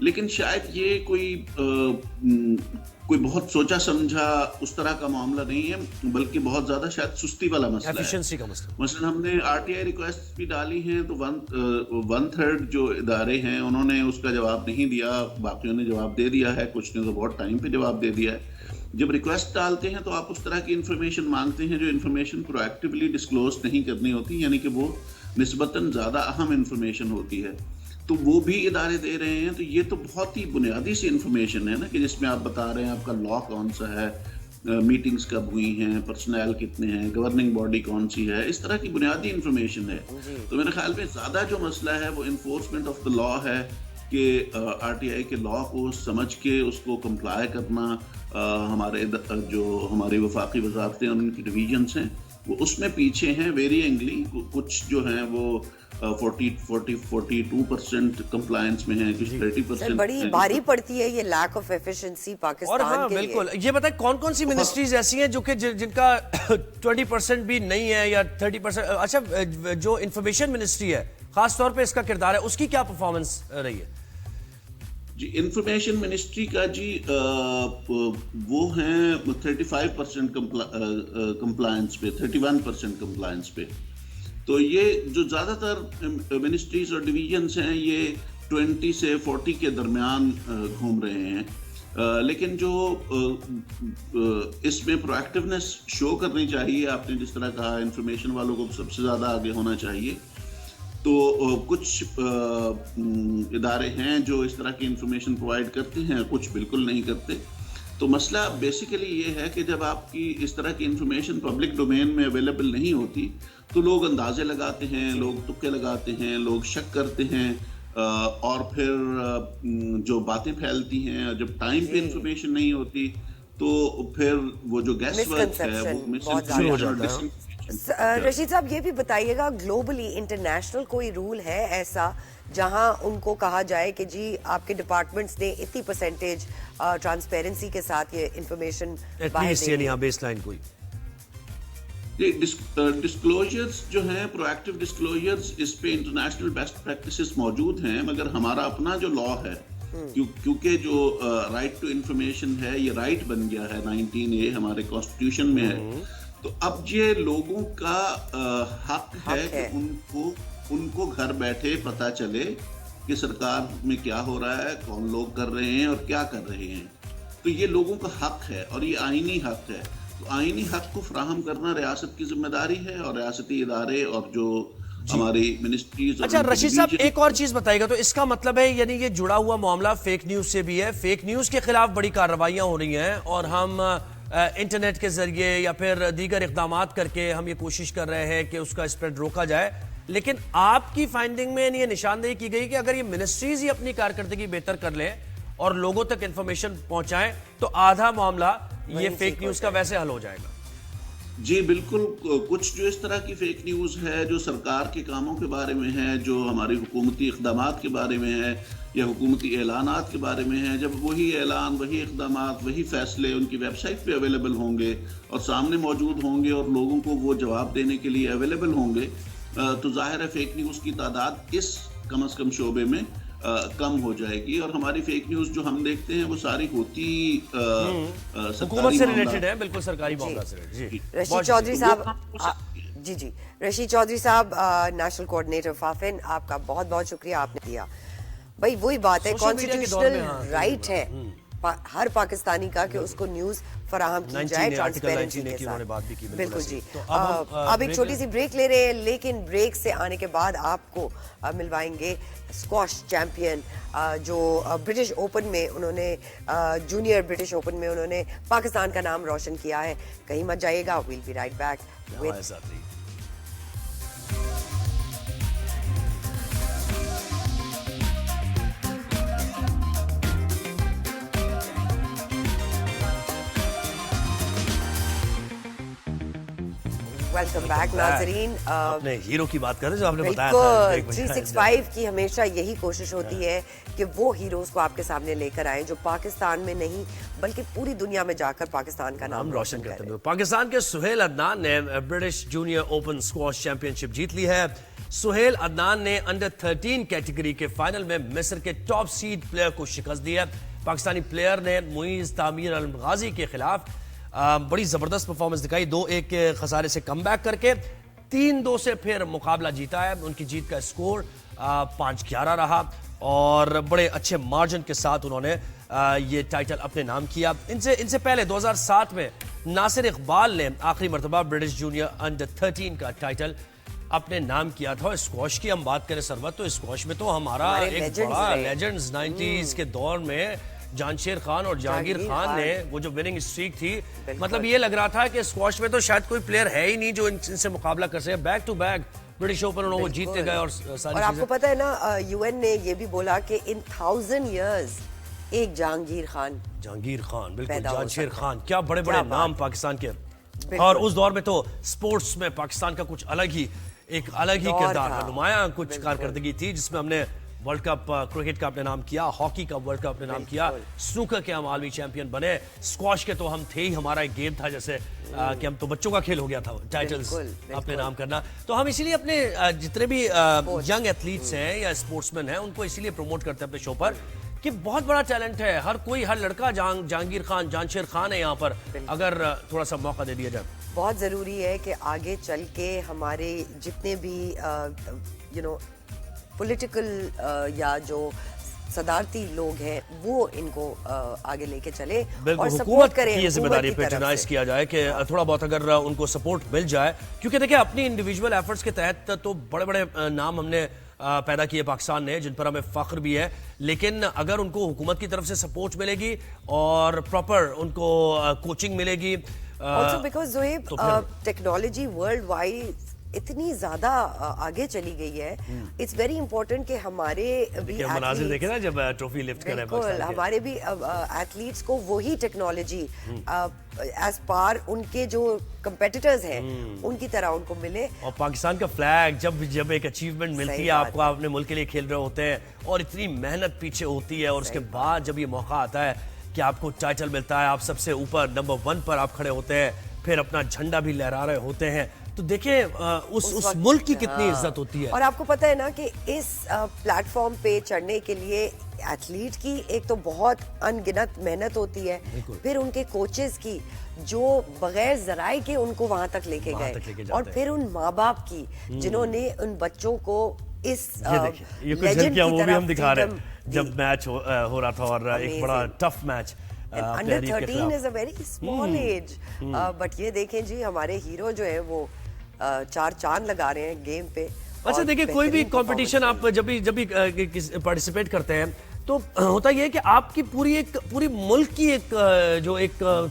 لیکن شاید یہ کوئی بہت سوچا سمجھا اس طرح کا معاملہ نہیں ہے، بلکہ بہت زیادہ شاید سستی والا مسئلہ ہے، ایفیشنسی کا مسئلہ۔ مثلا ہم نے RTI ریکویسٹ بھی ڈالی ہیں تو 1/3 جو ادارے ہیں انہوں نے اس کا جواب نہیں دیا، باقیوں نے جواب دے دیا ہے، کچھ نے تو بہت ٹائم پہ جواب دے دیا ہے۔ جب ریکویسٹ ڈالتے ہیں تو آپ اس طرح کی انفارمیشن مانگتے ہیں جو انفارمیشن پرو ایکٹیولی ڈسکلوز نہیں کرنی ہوتی، یعنی کہ وہ نسبتاً زیادہ اہم انفارمیشن ہوتی ہے، تو وہ بھی ادارے دے رہے ہیں۔ تو یہ تو بہت ہی بنیادی سی انفارمیشن ہے نا، کہ جس میں آپ بتا رہے ہیں آپ کا لا کون سا ہے، میٹنگز کب ہوئی ہیں، پرسنل کتنے ہیں، گورننگ باڈی کون سی ہے، اس طرح کی بنیادی انفارمیشن ہے۔ تو میرے خیال میں زیادہ جو مسئلہ ہے وہ انفورسمنٹ آف دا لا ہے، کہ RTI کے لا کو سمجھ کے اس کو کمپلائی کرنا، ہماری وفاقی وزارتیں اور ان کی ڈویژنس ہیں وہ اس میں پیچھے ہیں ویریئنگلی، کچھ جو ہیں وہ 42% کمپلائنس میں ہیں، کچھ 30%۔ بڑی بھاری پڑتی ہے یہ لیک آف ایفیشنسی پاکستان کے لیے۔ بالکل، یہ بتائیں کون کون سی منسٹریز ایسی ہیں جو کہ جن کا 20% بھی نہیں ہے یا 30%؟ اچھا، جو انفارمیشن منسٹری ہے خاص طور پہ اس کا کردار ہے، اس کی کیا پرفارمنس رہی ہے؟ جی انفارمیشن منسٹری کا جی وہ ہیں 35% کمپلائنس پہ، 31% کمپلائنس پہ۔ تو یہ جو زیادہ تر منسٹریز اور ڈویژنس ہیں یہ 20 سے 40 کے درمیان گھوم رہے ہیں، لیکن جو اس میں پرو ایکٹیونیس شو کرنی چاہیے، آپ نے جس طرح کہا انفارمیشن والوں کو سب سے زیادہ آگے ہونا چاہیے، تو کچھ ادارے ہیں جو اس طرح کی انفارمیشن پرووائڈ کرتے ہیں، کچھ بالکل نہیں کرتے۔ تو مسئلہ بیسیکلی یہ ہے کہ جب آپ کی اس طرح کی انفارمیشن پبلک ڈومین میں اویلیبل نہیں ہوتی تو لوگ اندازے لگاتے ہیں، لوگ تکے لگاتے ہیں، لوگ شک کرتے ہیں، اور پھر جو باتیں پھیلتی ہیں، جب ٹائم پہ انفارمیشن نہیں ہوتی تو پھر وہ جو گیس ورک ہے وہ رشید صاحب یہ بھی بتائیے گا، گلوبلی انٹرنیشنل کوئی رول ہے ایسا جہاں ان کو کہا جائے کہ جی آپ کے ڈپارٹمنٹس نے اتنی پرسنٹیج ٹرانسپیرنسی کے ساتھ یہ انفارمیشن بیس لائن کوئی ڈسکلوجرز جو ہیں، پرو ایکٹیو ڈسکلوجرز، اس پہ انٹرنیشنل بیسٹ پریکٹسز موجود ہیں، مگر ہمارا اپنا جو لا ہے، کیونکہ جو رائٹ ٹو انفارمیشن ہے یہ رائٹ بن گیا ہے، 19A ہمارے کانسٹیٹیوشن میں ہے، تو اب یہ لوگوں کا حق ہے کہ ان کو گھر بیٹھے پتہ چلے کہ سرکار میں کیا ہو رہا ہے، کون لوگ کر رہے ہیں اور کیا کر رہے ہیں۔ تو یہ لوگوں کا حق ہے اور یہ آئینی حق ہے، تو آئینی حق کو فراہم کرنا ریاست کی ذمہ داری ہے، اور ریاستی ادارے اور جو ہماری منسٹریز۔ اچھا رشید صاحب ایک اور چیز بتائیے گا، تو اس کا مطلب ہے یعنی یہ جڑا ہوا معاملہ فیک نیوز سے بھی ہے، فیک نیوز کے خلاف بڑی کارروائیاں ہو رہی ہیں اور ہم انٹرنیٹ کے ذریعے یا پھر دیگر اقدامات کر کے ہم یہ کوشش کر رہے ہیں کہ اس کا اسپریڈ روکا جائے، لیکن آپ کی فائنڈنگ میں یہ نشاندہی کی گئی کہ اگر یہ منسٹریز ہی اپنی کارکردگی بہتر کر لیں اور لوگوں تک انفارمیشن پہنچائیں تو آدھا معاملہ یہ فیک نیوز کا ویسے حل ہو جائے گا۔ جی بالکل، کچھ جو اس طرح کی فیک نیوز ہے جو سرکار کے کاموں کے بارے میں ہے، جو ہماری حکومتی اقدامات کے بارے میں ہے یا حکومتی اعلانات کے بارے میں ہے، جب وہی اعلان، وہی اقدامات، وہی فیصلے ان کی ویب سائٹ پہ اویلیبل ہوں گے اور سامنے موجود ہوں گے اور لوگوں کو وہ جواب دینے کے لیے اویلیبل ہوں گے، تو ظاہر ہے فیک نیوز کی تعداد اس کم از کم شعبے میں کم ہو جائے گی، اور ہماری فیک نیوز جو ہم دیکھتے ہیں وہ ساری ہوتی حکومت سے ریلیٹڈ ہے، بالکل سرکاری معاملات سے ریلیٹڈ۔ رشید چودھری صاحب، جی رشید چودھری صاحب، نیشنل کوآرڈینیٹر فافن، آپ کا بہت بہت شکریہ، آپ نے دیا۔ بھائی وہی بات ہے، کانسٹیٹیوشنل رائٹ ہے ہر پاکستانی کا کہ اس کو نیوز فراہم کی جائے ٹرانسپیرنسی کے ساتھ۔ بالکل جی، اب ایک چھوٹی سی بریک لے رہے ہیں، لیکن بریک سے آنے کے بعد آپ کو ملوائیں گے اسکواش چیمپئن جو برٹش اوپن میں انہوں نے، جونیئر برٹش اوپن میں انہوں نے پاکستان کا نام روشن کیا ہے۔ کہیں مت جائیے گا، we'll be right back with welcome back ناظرین۔ اپنے ہیرو کی بات کر رہے ہیں جو آپ نے بتایا تھا، 365 کی ہمیشہ یہی کوشش ہوتی ہے کہ وہ ہیروز کو آپ کے سامنے لے کر آئیں جو پاکستان میں نہیں بلکہ پوری دنیا میں جا کر پاکستان کا نام روشن کرتے ہیں۔ پاکستان کے سہیل عدنان نے British junior open squash championship جیت لی ہے۔ سہیل عدنان نے انڈر 13 کیٹیگری کے فائنل میں مصر کے ٹاپ سیڈ پلیئر کو شکست دی ہے. پاکستانی پلیئر نے معیز تعمیر الغازی کے خلاف بڑی زبردست پرفارمنس دکھائی. 2-1 کے خسارے سے کم بیک کر کے 3-2 سے پھر مقابلہ جیتا ہے. ان کی جیت کا اسکور 5-11 رہا اور بڑے اچھے مارجن کے ساتھ انہوں نے یہ ٹائٹل اپنے نام کیا. ان سے پہلے 2007 میں ناصر اقبال نے آخری مرتبہ برٹش جونیئر انڈر 13 کا ٹائٹل اپنے نام کیا تھا. اسکواش کی ہم بات کریں سرورت، تو اسکواش میں تو ہمارا ایک بڑا لیجنڈز 90s کے دور میں جانشیر خان اور جہانگیر خان نے وہ جو وننگ اسٹریک تھی، مطلب یہ لگ رہا تھا کہ اسکواش میں تو شاید کوئی پلیئر ہے ہی نہیں جو ان سے مقابلہ کر سکے. Back to back British Open انہوں وہ جیتتے گئے. اور آپ کو پتہ ہے نا UN نے یہ بھی بولا کہ ان 1000 years ایک جہانگیر خان بالکل جانشیر خان، کیا بڑے بڑے نام پاکستان کے. اور اس دور میں تو سپورٹس میں پاکستان کا کچھ ایک الگ ہی کردار، نمایاں کچھ کارکردگی تھی، جس میں ہم نے ورلڈ کپ کرکٹ کا اپنے نام کیا، ہاکی کا ورلڈ کپ اپنے نام کیا، سنوکر کے ہم عالمی چیمپئن بنے، اسکواش کے تو ہم تھے ہی، ہمارا ایک گیم تھا جیسے کہ ہم تو بچوں کا کھیل ہو گیا تھا ٹائٹلز اپنے نام کرنا. تو ہم اسی لیے اپنے جتنے بھی ینگ ایتھلیٹس ہیں یا اسپورٹس مین ہیں ان کو اسی لیے پروموٹ کرتے ہیں اپنے شو پر کہ بہت بڑا ٹیلنٹ ہے. ہر لڑکا جہانگیر خان، جانشیر خان ہے یہاں پر، اگر تھوڑا سا موقع دے دیا جائے. بہت ضروری ہے کہ آگے چل کے ہمارے جتنے بھی پولیٹیکل یا جو صدارتی لوگ ہیں وہ ان کو آگے لے کے چلے اور سپورٹ کریں. یہ ذمہ داری پیٹرنائز کیا جائے کہ تھوڑا بہت اگر ان کو سپورٹ مل جائے، کیونکہ دیکھیں اپنی انڈیویجول ایفرٹس کے تحت تو بڑے بڑے نام ہم نے پیدا کیے پاکستان نے، جن پر ہمیں فخر بھی ہے. لیکن اگر ان کو حکومت کی طرف سے سپورٹ ملے گی اور پراپر ان کو کوچنگ ملے گی، also because Zohaib technology world wide اتنی زیادہ آگے چلی گئی ہے. اٹس ویری امپورٹنٹ کہ ہمارے بھی مناظر دیکھیں نا جب ٹرافی لفٹ کریں، بالکل ہمارے بھی ایتھلیٹس کو وہی ٹیکنالوجی ایز پار ان کے جو کمپیٹیٹرز ہیں ان کی طرح ان کو ملے. اور پاکستان کا فلیگ جب ایک اچیومنٹ ملتی ہے آپ کو، آپ اپنے ملک کے لیے کھیل رہے ہوتے ہیں اور اتنی محنت پیچھے ہوتی ہے، اور اس کے بعد جب یہ موقع آتا ہے کہ آپ کو ٹائٹل ملتا ہے، آپ سب سے اوپر نمبر 1 پر آپ کھڑے ہوتے ہیں، پھر اپنا جھنڈا بھی لہرا رہے ہوتے ہیں، تو دیکھیں اس ملک کی کتنی عزت ہوتی ہے. اور آپ کو پتہ ہے نا کہ اس پلیٹ فارم پہ چڑھنے کے لیے ایتھلیٹ کی ایک تو بہت ان گنت محنت ہوتی ہے، پھر ان کے کوچز کی جو بغیر ذرائع کے ان کو وہاں تک لے کے گئے، اور پھر ان ماں باپ کی جنہوں نے ان بچوں کو اس لیجنڈ کی وہ بھی ہم طرف دکھا رہے ہیں جب میچ ہو رہا تھا، اور ایک بڑا tough match. Under 13 is a very small age. But یہ دیکھیں جی ہمارے ہیرو جو ہیں وہ 4 چاند لگا رہے ہیں گیم پہ. اچھا دیکھیں کوئی بھی کمپٹیشن آپ جب بھی پارٹیسپیٹ کرتے ہیں تو ہوتا یہ ہے کہ آپ کی پوری ملک کی ایک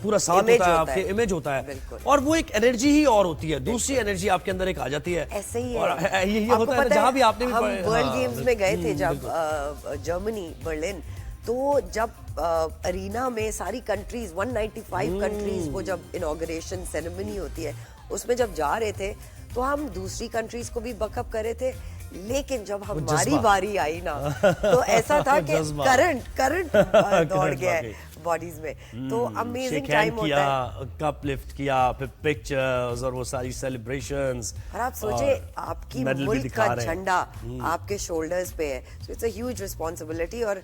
پورا ساتھ ہوتا ہے، آپ کے امیج ہوتا ہے، اور وہ ایک انرجی ہی اور ہوتی ہے، دوسری انرجی آپ کے اندر ایک آ جاتی ہے. ایسے ہی ہے یہ ہوتا ہے جہاں بھی آپ نے ہم ورلڈ گیمز میں گئے تھے جب جرمنی برلن، تو جب ارینا میں ساری کنٹریز 195 کنٹریز وہ جب انوگریشن سیریمنی ہوتی ہے اس میں جب جا رہے تھے تو ہم دوسری کنٹریز کو بھی بک اپ کر رہے تھے، لیکن جب ہماری باری آئی نا تو ایسا تھا کہ کرنٹ دوڑ گیا ہے باڈیز میں. تو امیزنگ ٹائم ہوتا ہے. کپ لفٹ کیا، پھر پکچرز اور وہ ساری سیلیبریشنز، اور آپ سوچیں آپ کی ملک کا جھنڈا آپ کے شولڈرز پہ ہے، so it's a huge responsibility. اور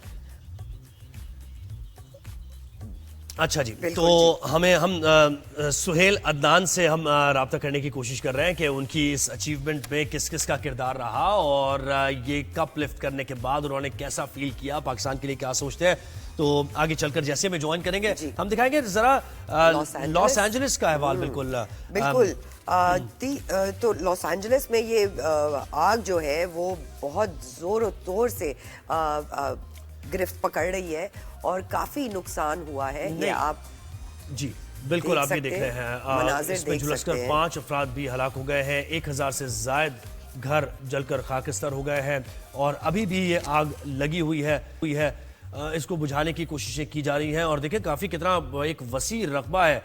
اچھا جی، تو ہم سہیل عدنان سے ہم رابطہ کرنے کی کوشش کر رہے ہیں کہ ان کی اس اچیومنٹ میں کس کا کردار رہا، اور یہ کپ لفٹ کرنے کے بعد انہوں نے کیسا فیل کیا، پاکستان کے لیے کیا سوچتے ہیں. تو آگے چل کر جیسے میں جوائن کریں گے ہم دکھائیں گے ذرا لاس اینجلس کا احوال. بالکل تو لاس اینجلس میں یہ آگ جو ہے وہ بہت زور و طور سے گرفت پکڑ رہی ہے اور کافی نقصان ہوا ہے. یہ آپ جی بالکل آپ یہ دیکھ رہے ہیں، اس میں جھلس کر 5 افراد بھی ہلاک ہو گئے ہیں، 1000 سے زائد گھر جل کر خاکستر ہو گئے ہیں، اور ابھی بھی یہ آگ لگی ہوئی ہے. اس کو بجھانے کی کوششیں کی جا رہی ہیں، اور دیکھیں کافی کتنا ایک وسیع رقبہ ہے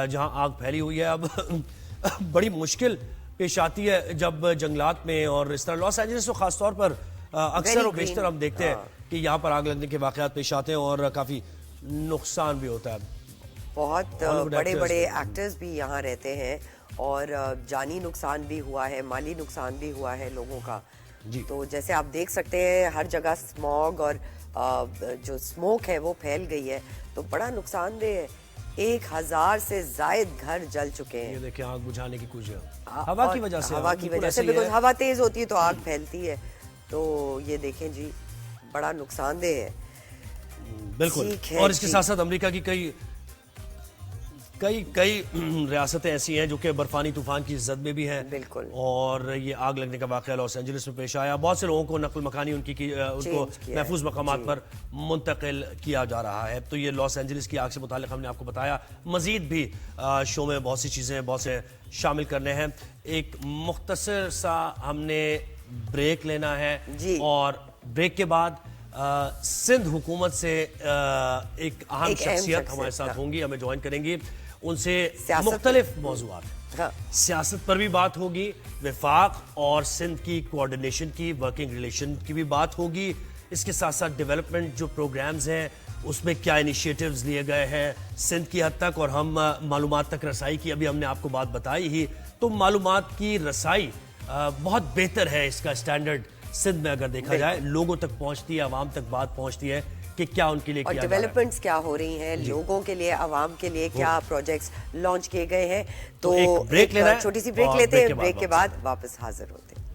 جہاں آگ پھیلی ہوئی ہے. اب بڑی مشکل پیش آتی ہے جب جنگلات میں، اور اس طرح لاس اینجلس تو خاص طور پر اکثر و بیشتر ہم دیکھتے ہیں کہ یہاں پر آگ لگنے کے واقعات پیش آتے ہیں اور کافی نقصان بھی ہوتا ہے. بہت بڑے بڑے ایکٹرز بھی یہاں رہتے ہیں اور جانی نقصان بھی ہوا ہے, مالی نقصان بھی ہوا ہے لوگوں کا. تو جیسے آپ دیکھ سکتے ہیں ہر جگہ اسموگ اور جو اسموک ہے وہ پھیل گئی ہے, تو بڑا نقصان دہ ہے. 1000 سے زائد گھر جل چکے ہیں. یہ دیکھیں آگ بجھانے کی کوشش ہوا کی وجہ سے, ہوا کی وجہ سے, بیکاز ہوا تیز ہوتی ہے تو آگ پھیلتی ہے. تو یہ دیکھیں جی بڑا نقصان دہ ہے. بالکل. اور اس کے ساتھ ساتھ امریکہ کی کئی ریاستیں ایسی ہیں جو کہ برفانی طوفان کی زد میں بھی ہیں. بالکل. اور یہ آگ لگنے کا واقعہ لاس اینجلس میں پیش آیا. بہت سے لوگوں کو نقل مکانی ان کو محفوظ مقامات پر منتقل کیا جا رہا ہے. تو یہ لاس اینجلس کی آگ سے متعلق ہم نے آپ کو بتایا. مزید بھی شو میں بہت سی چیزیں بہت سے شامل کرنے ہیں. ایک مختصر سا ہم نے بریک لینا ہے اور بریک کے بعد سندھ حکومت سے ایک اہم شخصیت ہمارے ساتھ ہوں گی, ہمیں جوائن کریں گی. ان سے مختلف موضوعات, سیاست پر بھی بات ہوگی, وفاق اور سندھ کی کوارڈینیشن کی, ورکنگ ریلیشن کی بھی بات ہوگی. اس کے ساتھ ساتھ ڈیولپمنٹ جو پروگرامز ہیں اس میں کیا انیشیٹیوز لیے گئے ہیں سندھ کی حد تک, اور ہم معلومات تک رسائی کی ابھی ہم نے آپ کو بات بتائی ہی. تو معلومات کی رسائی بہت بہتر ہے, اس کا اسٹینڈرڈ سندھ میں اگر دیکھا جائے لوگوں تک پہنچتی ہے, عوام تک بات پہنچتی ہے کہ کیا ان کے لیے کیا اور ڈیولپمنٹس کیا ہو رہی ہیں لوگوں کے لیے, عوام کے لیے کیا پروجیکٹس لانچ کیے گئے ہیں. تو ایک چھوٹی سی بریک لیتے ہیں, بریک کے بعد واپس حاضر ہوتے ہیں.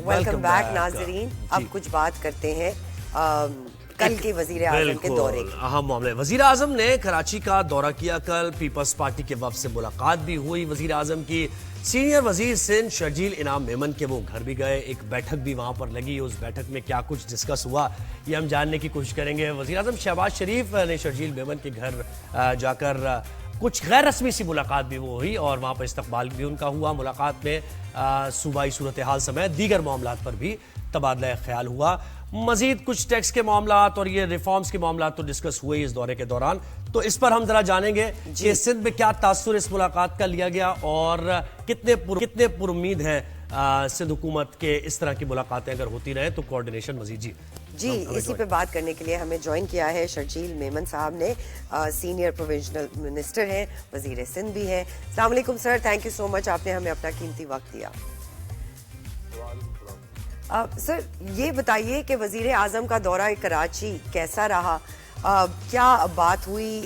ویلکم بیک ناظرین. اب کچھ بات کرتے ہیں کل کے وزیر اعظم کے دورے کی. اہم معاملے. وزیر اعظم نے کراچی کا دورہ کیا. کل پیپلز پارٹی کے وفد سے ملاقات بھی ہوئی وزیر اعظم کی. سینئر وزیر سندھ شرجیل انعام میمن کے وہ گھر بھی گئے, ایک بیٹھک بھی وہاں پر لگی. اس بیٹھک میں کیا کچھ ڈسکس ہوا یہ ہم جاننے کی کوشش کریں گے. وزیر اعظم شہباز شریف نے شرجیل میمن کے گھر جا کر کچھ غیر رسمی سی ملاقات بھی وہ ہوئی اور وہاں پر استقبال بھی ان کا ہوا. ملاقات میں صوبائی صورتحال سمیت دیگر معاملات پر بھی تبادلہ خیال ہوا. مزید کچھ ٹیکس کے معاملات اور یہ ریفارمز کے معاملات تو ڈسکس ہوئے اس دورے کے دوران. تو اس پر ہم ذرا جانیں گے کہ سندھ میں کیا تاثر اس ملاقات کا لیا گیا اور کتنے پر امید ہیں سندھ حکومت کے اس طرح کی ملاقاتیں اگر ہوتی رہیں تو کوارڈینیشن مزید. جی اسی پہ بات کرنے کے لیے ہمیں جوائن کیا ہے شرجیل میمن صاحب نے, سینئر پروونشنل منسٹر ہیں, وزیر سندھ بھی ہیں. السلام علیکم سر, تھینک یو سو مچ, آپ نے ہمیں اپنا قیمتی وقت دیا. سر یہ بتائیے کہ وزیر اعظم کا دورہ کراچی کیسا رہا, کیا بات ہوئی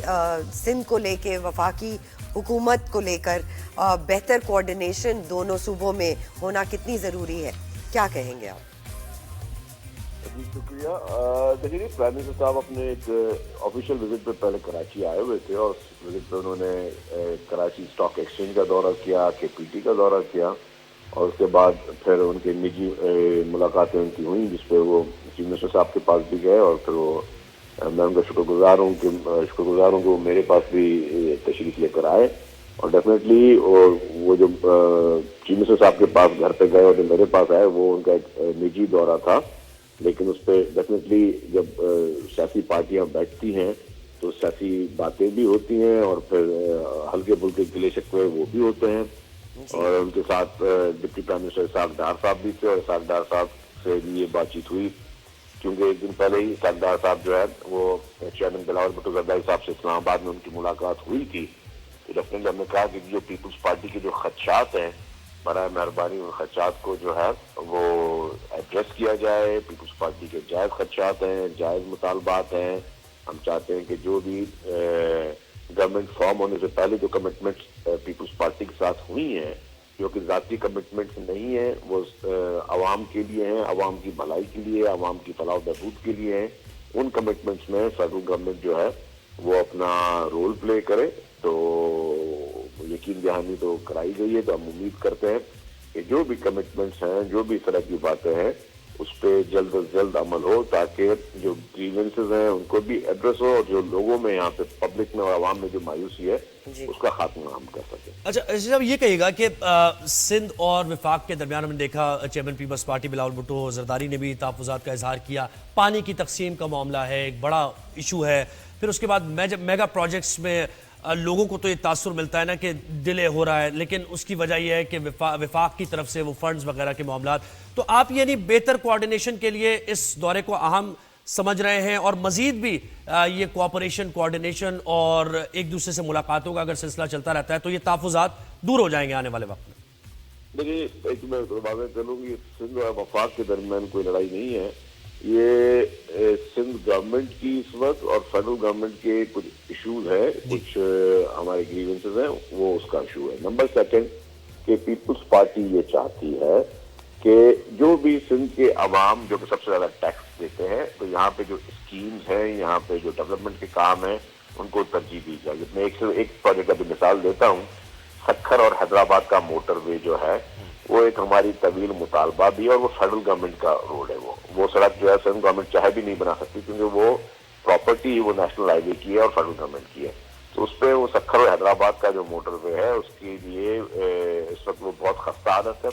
سندھ کو لے کے, وفاقی حکومت کو لے کر, بہتر کوارڈینیشن دونوں صوبوں میں ہونا کتنی ضروری ہے, کیا کہیں گے آپ؟ جی شکریہ. دیکھیے پرائم منسٹر صاحب اپنے ایک آفیشیل وزٹ پہ پہلے کراچی آئے ہوئے تھے اور اس وزٹ پہ انہوں نے کراچی اسٹاک ایکسچینج کا دورہ کیا, کے پی ٹی کا دورہ کیا اور اس کے بعد پھر ان کے نجی ملاقاتیں ان کی ہوئیں جس پہ وہ چیف منسٹر صاحب کے پاس بھی گئے اور پھر وہ میں ان کا شکر گزار ہوں کہ وہ میرے پاس بھی تشریف لے کر آئے. اور ڈیفینیٹلی وہ جو چیف منسٹر صاحب کے پاس گھر پہ گئے اور جو میرے پاس آئے وہ ان کا ایک نجی دورہ تھا, لیکن اس پہ ڈیفینیٹلی جب سیاسی پارٹیاں بیٹھتی ہیں تو سیاسی باتیں بھی ہوتی ہیں اور پھر ہلکے پھلکے گلے شکوے وہ بھی ہوتے ہیں. اور ان کے ساتھ deputy prime minister Ishaq Dar صاحب بھی تھے اور اسحاق ڈار صاحب سے بھی یہ بات چیت ہوئی کیونکہ ایک دن پہلے ہی اسحاق ڈار صاحب جو ہے وہ چیئرمین بلاول بھٹو زرداری صاحب سے اسلام آباد میں ان کی ملاقات ہوئی تھی. تو ڈیفینیٹلی ہم نے کہا کہ جو پیپلز پارٹی کے جو خدشات ہیں برائے مہربانی ان خدشات کو جو ہے وہ ایڈریس کیا جائے. پیپلز پارٹی کے جائز خدشات ہیں, جائز مطالبات ہیں. ہم چاہتے ہیں کہ جو بھی گورنمنٹ فارم ہونے سے پہلے جو کمٹمنٹس پیپلز پارٹی کے ساتھ ہوئی ہیں جو کہ ذاتی کمٹمنٹس نہیں ہیں, وہ عوام کے لیے ہیں, عوام کی بھلائی کے لیے, عوام کی فلاح و بہبود کے لیے ہیں. ان کمٹمنٹس میں فیڈرل گورنمنٹ جو ہے وہ اپنا رول پلے کرے. تو یقین دہانی تو کرائی گئی ہے. تو ہم امید کرتے ہیں کہ جو بھی کمٹمنٹس ہیں, جو بھی اس طرح کی باتیں ہیں, اس پہ جلد از جلد عمل ہو تاکہ جو گریونسز ہیں ان کو بھی ایڈریس ہو اور جو لوگوں میں یہاں پہ پبلک میں اور عوام میں جو مایوسی ہے اس کا خاتمہ ہم کر سکیں. اچھا صاحب یہ کہیے گا کہ سندھ اور وفاق کے درمیان ہم نے دیکھا چیئرمین پیپلز پارٹی بلاول بھٹو زرداری نے بھی تحفظات کا اظہار کیا. پانی کی تقسیم کا معاملہ ہے, ایک بڑا ایشو ہے. پھر اس کے بعد میگا پروجیکٹس میں لوگوں کو تو یہ تاثر ملتا ہے نا کہ ڈیلے ہو رہا ہے، لیکن اس کی وجہ یہ ہے کہ وفاق کی طرف سے وہ فنڈز وغیرہ کے معاملات، تو آپ یعنی بہتر کوارڈینیشن کے لیے اس دورے کو اہم سمجھ رہے ہیں اور مزید بھی یہ کوآپریشن، کوارڈینیشن اور ایک دوسرے سے ملاقاتوں کا اگر سلسلہ چلتا رہتا ہے تو یہ تحفظات دور ہو جائیں گے آنے والے وقت میں؟ دیکھیے، ایک میں واضح کروں کہ سندھ اور وفاق کے درمیان کوئی لڑائی نہیں ہے، یہ سندھ گورنمنٹ کی اس وقت اور فیڈرل گورنمنٹ کے کچھ ایشوز ہیں، کچھ ہمارے گریونسز ہیں، وہ اس کا ایشو ہے۔ نمبر سیکنڈ کہ پیپلز پارٹی یہ چاہتی ہے کہ جو بھی سندھ کے عوام جو کہ سب سے زیادہ ٹیکس دیتے ہیں، تو یہاں پہ جو اسکیمز ہیں، یہاں پہ جو ڈیولپمنٹ کے کام ہیں، ان کو ترجیح دی جائے۔ میں ایک پروجیکٹ ابھی مثال دیتا ہوں، سکھر اور حیدرآباد کا موٹر وے جو ہے وہ ایک ہماری طویل مطالبہ بھی ہے اور وہ فیڈرل گورنمنٹ کا روڈ ہے۔ وہ سڑک جو ہے سندھ گورنمنٹ چاہے بھی نہیں بنا سکتی کیونکہ وہ پراپرٹی وہ نیشنل ہائی وے کی ہے اور فیڈرل گورنمنٹ کی ہے۔ تو اس پہ وہ سکھر اور حیدرآباد کا جو موٹر وے ہے اس کے لیے اس وقت وہ بہت خستہ حالت ہے۔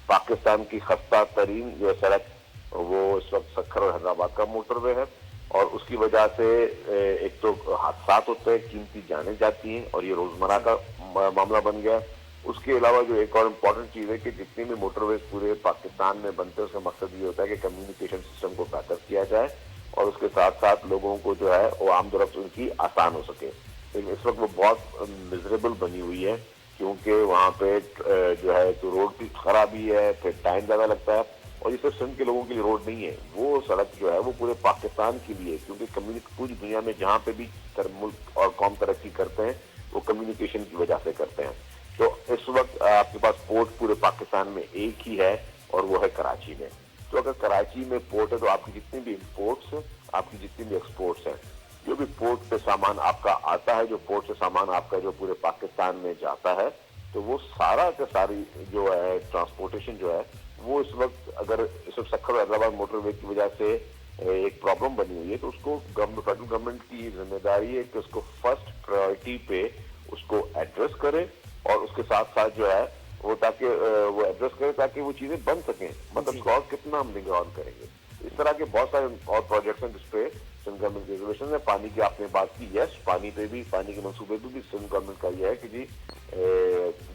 پاکستان کی خستہ ترین جو سڑک وہ اس وقت سکھر اور حیدرآباد کا موٹر وے ہے، اور اس کی وجہ سے ایک تو حادثات ہوتے ہیں، قیمتی جانیں جاتی ہیں اور یہ روزمرہ کا معاملہ بن گیا۔ اس کے علاوہ جو ایک اور امپورٹنٹ چیز ہے کہ جتنے بھی موٹر ویز پورے پاکستان میں بنتے ہیں اس کا مقصد یہ ہوتا ہے کہ کمیونیکیشن سسٹم کو بہتر کیا جائے اور اس کے ساتھ ساتھ لوگوں کو جو ہے وہ عام رفت ان کی آسان ہو سکے۔ لیکن اس وقت وہ بہت میزریبل بنی ہوئی ہے کیونکہ وہاں پہ جو ہے تو روڈ کی خرابی ہے، پھر ٹائم زیادہ لگتا ہے، اور یہ صرف سندھ کے لوگوں کے لیے روڈ نہیں ہے، وہ سڑک جو ہے وہ پورے پاکستان کے لیے، کیونکہ پوری دنیا میں جہاں پہ بھی ملک اور قوم ترقی کرتے ہیں وہ کمیونیکیشن کی وجہ سے کرتے ہیں۔ تو اس وقت آپ کے پاس پورٹ پورے پاکستان میں ایک ہی ہے اور وہ ہے کراچی میں۔ تو اگر کراچی میں پورٹ ہے تو آپ کی جتنی بھی امپورٹس ہیں، آپ کی جتنی بھی ایکسپورٹس ہیں، جو بھی پورٹ پہ سامان آپ کا آتا ہے، جو پورٹ سے سامان آپ کا جو پورے پاکستان میں جاتا ہے، تو وہ سارا کا ساری جو ہے ٹرانسپورٹیشن جو ہے وہ اس وقت اگر اس وقت سکھر حیدرآباد موٹر وے کی وجہ سے ایک پرابلم بنی ہوئی ہے تو اس کو فیڈرل گورنمنٹ کی ذمہ داری ہے کہ اس کو فرسٹ پرائرٹی پہ اس کو ایڈریس کرے اور اس کے ساتھ ساتھ جو ہے وہ تاکہ وہ ایڈریس کرے تاکہ وہ چیزیں بن سکیں۔ مطلب کاسٹ کتنا ہم نگران کریں گے۔ اس طرح کے بہت سارے اور پروجیکٹس ہیں جس پہ سندھ گورنمنٹ کی ریزرویشن ہے۔ پانی کی آپ نے بات کی، یس، پانی پہ بھی، پانی کے منصوبے پہ بھی سندھ گورنمنٹ کا یہ ہے کہ جی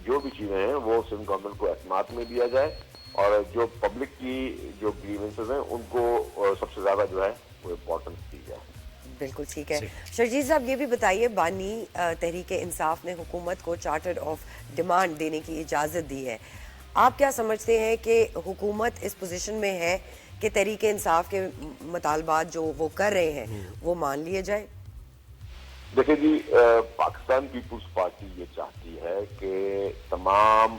جو بھی چیزیں ہیں وہ سندھ گورنمنٹ کو اعتماد میں دیا جائے اور جو پبلک کی جو گریونسز ہیں ان کو سب سے زیادہ جو ہے وہ امپورٹنس دی جائے۔ بالکل ٹھیک ہے۔ شرجیت صاحب یہ بھی بتائیے، بانی تحریک انصاف نے حکومت کو چارٹر آف ڈیمانڈ دینے کی اجازت دی ہے، آپ کیا سمجھتے ہیں کہ حکومت اس پوزیشن میں ہے کہ تحریک انصاف کے مطالبات جو وہ کر رہے ہیں وہ مان لیے جائے؟ دیکھیں جی، پاکستان پیپلز پارٹی یہ چاہتی ہے کہ تمام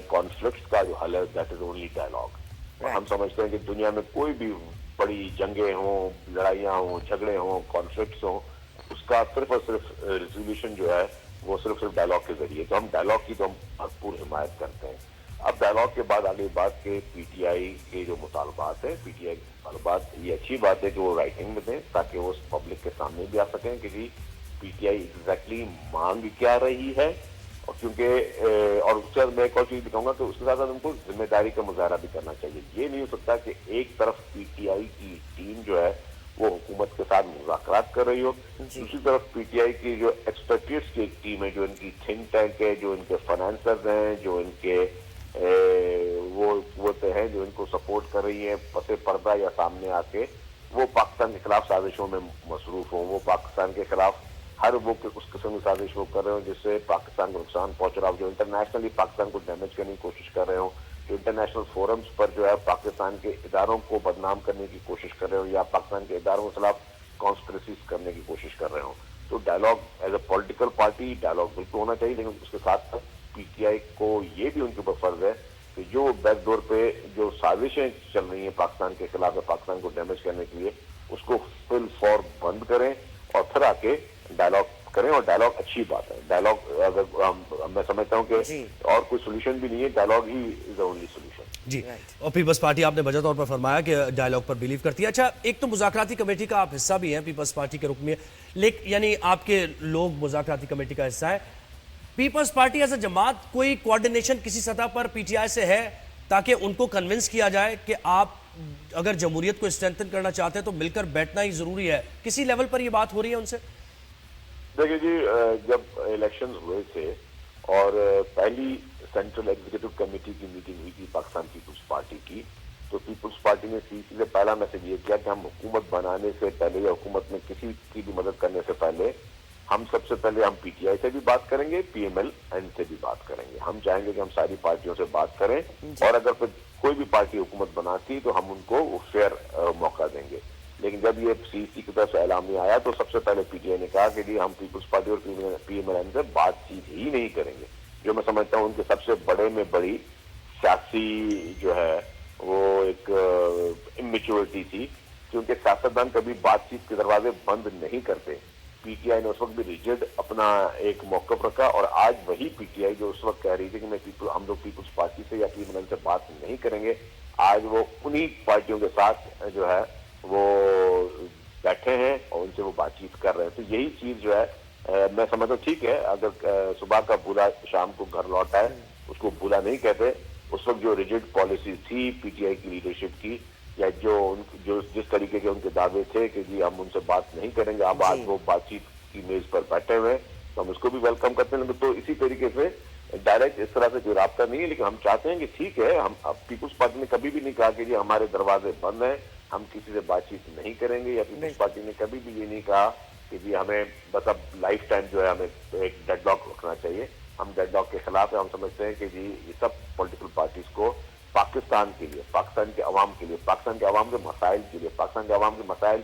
کانفلکٹس کا جو حل ہے دیٹ از اونلی ڈائلاگ۔ ہم سمجھتے ہیں کہ دنیا میں کوئی بھی بڑی جنگیں ہوں، لڑائیاں ہوں، جھگڑے ہوں، کانفلکٹس ہوں، اس کا صرف اور صرف ریزولوشن جو ہے وہ صرف ڈائلاگ کے ذریعے۔ تو ہم ڈائلاگ کی تو ہم بھرپور حمایت کرتے ہیں۔ اب ڈائلاگ کے بعد آگے بات کہ پی ٹی آئی کے جو مطالبات ہیں، پی ٹی آئی کے مطالبات، یہ اچھی بات ہے کہ وہ رائٹنگ میں دیں تاکہ وہ پبلک کے سامنے بھی آ سکیں کہ جی پی ٹی آئی ایگزیکٹلی مانگ کیا رہی ہے، اور کیونکہ اور اس کے بعد میں ایک اور چیز دکھاؤں گا کہ اس کے ساتھ ان کو ذمہ داری کا مظاہرہ بھی کرنا چاہیے۔ یہ نہیں ہو سکتا کہ ایک طرف پی ٹی آئی کی ٹیم جو ہے وہ حکومت کے ساتھ مذاکرات کر رہی ہو، دوسری طرف پی ٹی آئی کی جو ایکسپرٹس کی ایک ٹیم ہے، جو ان کی تھنک ٹینک ہے، جو ان کے فائنانسرز ہیں، جو ان کے وہ قوتیں ہیں جو ان کو سپورٹ کر رہی ہیں پس پردہ یا سامنے آ کے، وہ پاکستان کے خلاف سازشوں میں مصروف ہوں، وہ پاکستان کے خلاف ہر وہ اس قسم کی سازش وہ کر رہے ہوں جس سے پاکستان کو نقصان پہنچ رہا ہو، جو انٹرنیشنلی پاکستان کو ڈیمیج کرنے کی کوشش کر رہے ہوں، جو انٹرنیشنل فورمز پر جو ہے پاکستان کے اداروں کو بدنام کرنے کی کوشش کر رہے ہوں یا پاکستان کے اداروں کے خلاف کانسپریسیز کرنے کی کوشش کر رہے ہوں۔ تو dialogue as a political party dialogue بالکل ہونا چاہیے، لیکن اس کے ساتھ ساتھ پی ٹی آئی کو یہ بھی ان کے اوپر فرض ہے کہ جو بیک ڈور پہ جو سازشیں چل رہی ہیں پاکستان کے خلاف یا پاکستان کو ڈیمیج کرنے کے لیے، اس کو فل فور بند کریں اور پھر آ کے ڈائلاگ کریں، اور ڈائلاگ اچھی بات ہے۔ ڈائلاگ اگر میں سمجھتا ہوں کہ اور کوئی سولوشن بھی نہیں ہے، ڈائلاگ ہی از اونلی سولوشن۔ جی، اور پیپلز پارٹی آپ نے بجا طور پر فرمایا کہ ڈائلاگ پر بیلیو کرتی ہے۔ اچھا، ایک تو مذاکراتی کمیٹی کا آپ حصہ بھی ہیں، پیپلز پارٹی کے رکن میں، لیکن یعنی آپ کے لوگ مذاکراتی کمیٹی کا حصہ ہے، پیپلز پارٹی ایز اے جماعت کوئی کوارڈینیشن کسی سطح پر پی ٹی آئی سے ہے تاکہ ان کو کنونس کیا جائے کہ آپ اگر جمہوریت کو اسٹرینتھن کرنا چاہتے ہیں تو مل کر بیٹھنا ہی ضروری ہے؟ کسی لیول پر یہ بات ہو رہی ہے ان سے؟ دیکھیے جی، جب الیکشن ہوئے تھے اور پہلی سینٹرل ایگزیکٹو کمیٹی کی میٹنگ ہوئی تھی پاکستان پیپلز پارٹی کی، تو پیپلز پارٹی نے سے پہلا میسج یہ کیا کہ ہم حکومت بنانے سے پہلے یا حکومت میں کسی کی بھی مدد کرنے سے پہلے ہم سب سے پہلے ہم پی ٹی آئی سے بھی بات کریں گے، پی ایم ایل این سے بھی بات کریں گے. ہم چاہیں گے کہ ہم ساری پارٹیوں سے بات کریں اور اگر پھر کوئی بھی پارٹی حکومت بناتی تو ہم ان کو فیئر موقع دیں گے. لیکن جب یہ سی سی کی طرف سے اعلامیہ آیا تو سب سے پہلے پی ٹی آئی نے کہا کہ جی ہم پیپلز پارٹی اور پی ایم ایل این سے بات چیت ہی نہیں کریں گے، جو میں سمجھتا ہوں ان کے سب سے بڑے میں بڑی سیاسی جو ہے وہ ایک امیچورٹی تھی، کیونکہ سیاستدان کبھی بات چیت کے دروازے بند نہیں کرتے. پی ٹی آئی نے اس وقت بھی ریجڈ اپنا ایک موقف رکھا اور آج وہی پی ٹی آئی جو اس وقت کہہ رہی تھی کہ ہم لوگ پیپلز پارٹی سے یا پی ایم ایل سے بات نہیں کریں گے، آج وہ انہی پارٹیوں کے ساتھ جو ہے وہ بیٹھے ہیں اور ان سے وہ بات چیت کر رہے ہیں. تو یہی چیز جو ہے میں سمجھتا ہوں ٹھیک ہے، اگر صبح کا بھولا شام کو گھر لوٹا ہے اس کو بھولا نہیں کہتے. اس وقت جو ریجڈ پالیسی تھی پی ٹی آئی کی لیڈرشپ کی یا جو جس طریقے کے ان کے دعوے تھے کہ جی ہم ان سے بات نہیں کریں گے، اب آج وہ بات چیت کی میز پر بیٹھے ہوئے تو ہم اس کو بھی ویلکم کرتے ہیں. تو اسی طریقے سے ڈائریکٹ اس طرح سے کوئی رابطہ نہیں ہے، لیکن ہم چاہتے ہیں کہ ٹھیک ہے، ہم پیپلز پارٹی نے کبھی بھی نہیں کہا کہ جی ہمارے دروازے بند ہیں، ہم کسی سے بات چیت نہیں کریں گے، یا پیپلز پارٹی نے کبھی بھی یہ نہیں کہا کہ جی ہمیں بس اب لائف ٹائم جو ہے ہمیں ایک ڈیڈ لاک رکھنا چاہیے. ہم ڈیڈ لاک کے خلاف ہیں. ہم سمجھتے ہیں کہ جی یہ سب پولیٹیکل پارٹیز کو پاکستان کے لیے، پاکستان کے عوام کے لیے، پاکستان کے عوام کے مسائل کے لیے، پاکستان کے عوام کے مسائل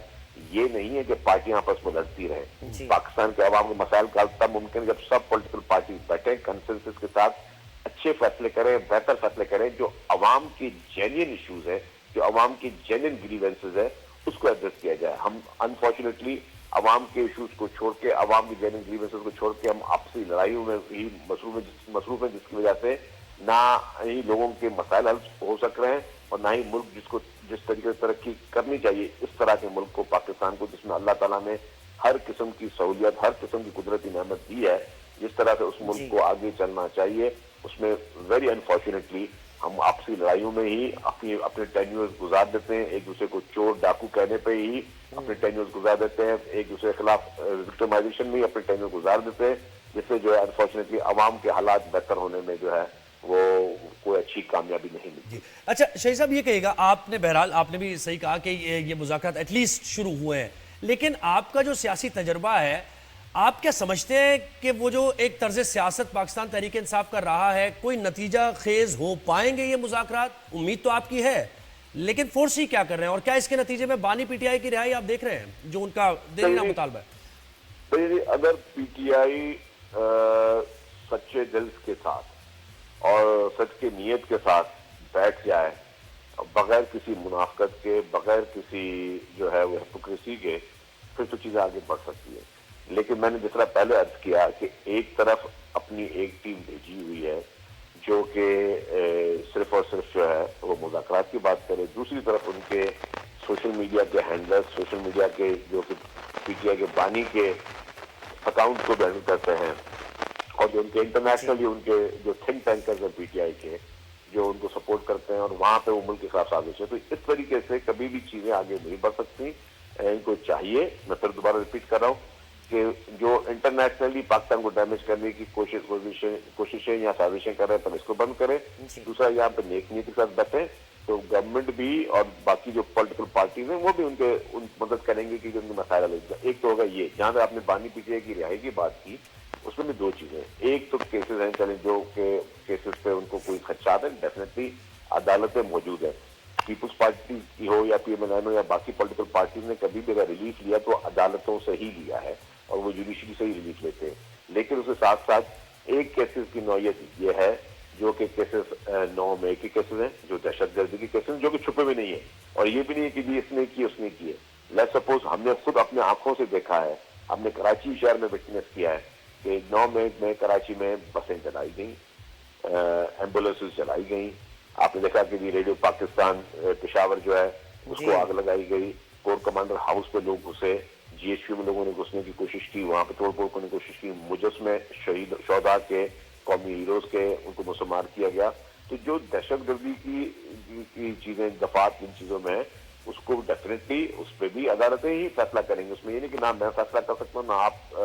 یہ نہیں ہے کہ پارٹیاں آپس میں لڑتی رہیں. پاکستان کے عوام کے مسائل کا حل تب ممکن ہے جب سب پولیٹیکل پارٹیز بیٹھیں، کنسنسس کے ساتھ اچھے فیصلے کریں، بہتر فیصلے کریں، جو عوام کی جینین ایشوز ہے، جو عوام کی جینین گریونسز ہے اس کو ایڈریس کیا جائے. ہم انفارچونیٹلی عوام کے ایشوز کو چھوڑ کے، عوام کی جینین گریونسز کو چھوڑ کے ہم آپسی لڑائیوں میں ہی مصروف ہیں، جس کی وجہ سے نہ ہی لوگوں کے مسائل حل ہو سک رہے ہیں اور نہ ہی ملک جس طریقے سے ترقی کرنی چاہیے اس طرح کے ملک کو، پاکستان کو، جس میں اللہ تعالیٰ نے ہر قسم کی سہولیت، ہر قسم کی قدرتی نعمت دی ہے، جس طرح سے اس ملک کو آگے چلنا چاہیے، اس میں ویری انفارچونیٹلی ہم آپسی لڑائیوں میں ہی اپنے ٹینیورز گزار دیتے ہیں. ایک دوسرے کو چور ڈاکو کہنے پہ ہی اپنے ٹینیورز گزار دیتے ہیں، ایک دوسرے کے خلاف وکٹمائزیشن میں ہی اپنے ٹینیور گزار دیتے ہیں، جس سے جو ہے انفارچونیٹلی عوام کے حالات بہتر ہونے میں جو ہے وہ کوئی اچھی کامیابی نہیں ملتی. اچھا شہید صاحب یہ کہے گا، آپ نے بہرحال آپ نے بھی صحیح کہا کہ یہ مذاکرات ایٹ لیسٹ شروع ہوئے ہیں، لیکن آپ کا جو سیاسی تجربہ ہے، آپ کیا سمجھتے ہیں کہ وہ جو ایک طرز سیاست پاکستان تحریک انصاف کر رہا ہے، کوئی نتیجہ خیز ہو پائیں گے یہ مذاکرات؟ امید تو آپ کی ہے، لیکن فورس ہی کیا کر رہے ہیں، اور کیا اس کے نتیجے میں بانی پی ٹی آئی کی رہائی آپ دیکھ رہے ہیں جو ان کا دیرینہ مطالبہ ہے؟ اگر پی ٹی آئی سچے دل کے ساتھ اور سچ کی نیت کے ساتھ بیٹھ جائے بغیر کسی منافقت کے، بغیر کسی جو ہے وہ ہپوکریسی کے، پھر تو چیزیں آگے بڑھ سکتی ہے. لیکن میں نے جس طرح پہلے عرض کیا کہ ایک طرف اپنی ایک ٹیم بھیجی ہوئی ہے جو کہ صرف اور صرف جو ہے وہ مذاکرات کی بات کرے، دوسری طرف ان کے سوشل میڈیا کے ہینڈلرز، سوشل میڈیا کے جو کہ پی ٹی آئی کے بانی کے اکاؤنٹ کو ہینڈل کرتے ہیں، اور جو ان کے انٹرنیشنلی ان کے جو تھنک ٹینکرز ہیں پی ٹی آئی کے جو ان کو سپورٹ کرتے ہیں، اور وہاں پہ وہ ملک کے خلاف سازش ہے. تو اس طریقے سے کبھی بھی چیزیں آگے نہیں بڑھ سکتی. ان کو چاہیے، میں پھر دوبارہ ریپیٹ کر رہا ہوں، کہ جو انٹرنیشنلی پاکستان کو ڈیمیج کرنے کی کوششیں یا سازشیں کر رہے ہیں تو اس کو بند کریں. دوسرا یہاں پہ نیک نیتی کے ساتھ بیٹھیں تو گورنمنٹ بھی اور باقی جو پولیٹیکل پارٹیز ہیں وہ بھی ان مدد کریں گے کہ ان کے مسائل حل ہو. ایک تو ہوگا یہ، جہاں پہ آپ نے بانی پی ٹی آئی کی رہائی کی بات کی، اس میں بھی دو چیزیں. ایک تو کیسز ہیں، چلیں جو کہ کیسز پہ ان کو کوئی خدشات ہیں، ڈیفینیٹلی عدالتیں موجود ہیں. پیپلز پارٹی کی ہو یا پی ایم ایل این ہو یا باقی پولیٹیکل پارٹیز نے کبھی بھی اگر ریلیف لیا تو عدالتوں سے ہی لیا ہے اور وہ جوڈیشری سے ہی ریلیف لیتے ہیں. لیکن اس کے ساتھ ساتھ ایک کیسز کی نوعیت یہ ہے جو کہ کیسز 9 مئی کے کیسز ہیں، جو دہشت گردی کے کیسز ہیں، جو کہ چھپے ہوئے نہیں ہیں، اور یہ بھی نہیں ہے کہ جی اس نے کی اس نے کیے. لیٹ سپوز ہم نے خود اپنے آنکھوں سے دیکھا ہے، ہم نے کراچی شہر میں وٹنس کیا ہے کہ 9 مئی میں کراچی میں بسیں چلائی گئیں، ایمبولینسز چلائی گئیں. آپ نے دیکھا کہ جی ریڈیو پاکستان پشاور جو ہے اس کو آگ لگائی گئی، کور کمانڈر ہاؤس پہ لوگ گھسے، جی ایچ پی میں لوگوں نے گھسنے کی کوشش کی، وہاں پہ توڑ پھوڑ کرنے کی کوشش کی، مجسمے شہداء کے، قومی ہیروز کے، ان کو مسمار کیا گیا. تو جو دہشت گردی کی چیزیں، دفعات ان چیزوں میں ہیں، اس کو ڈیفینیٹلی اس پہ بھی عدالتیں ہی فیصلہ کریں گے. اس میں یہ نہیں کہ نہ میں فیصلہ کر سکتا ہوں نہ آپ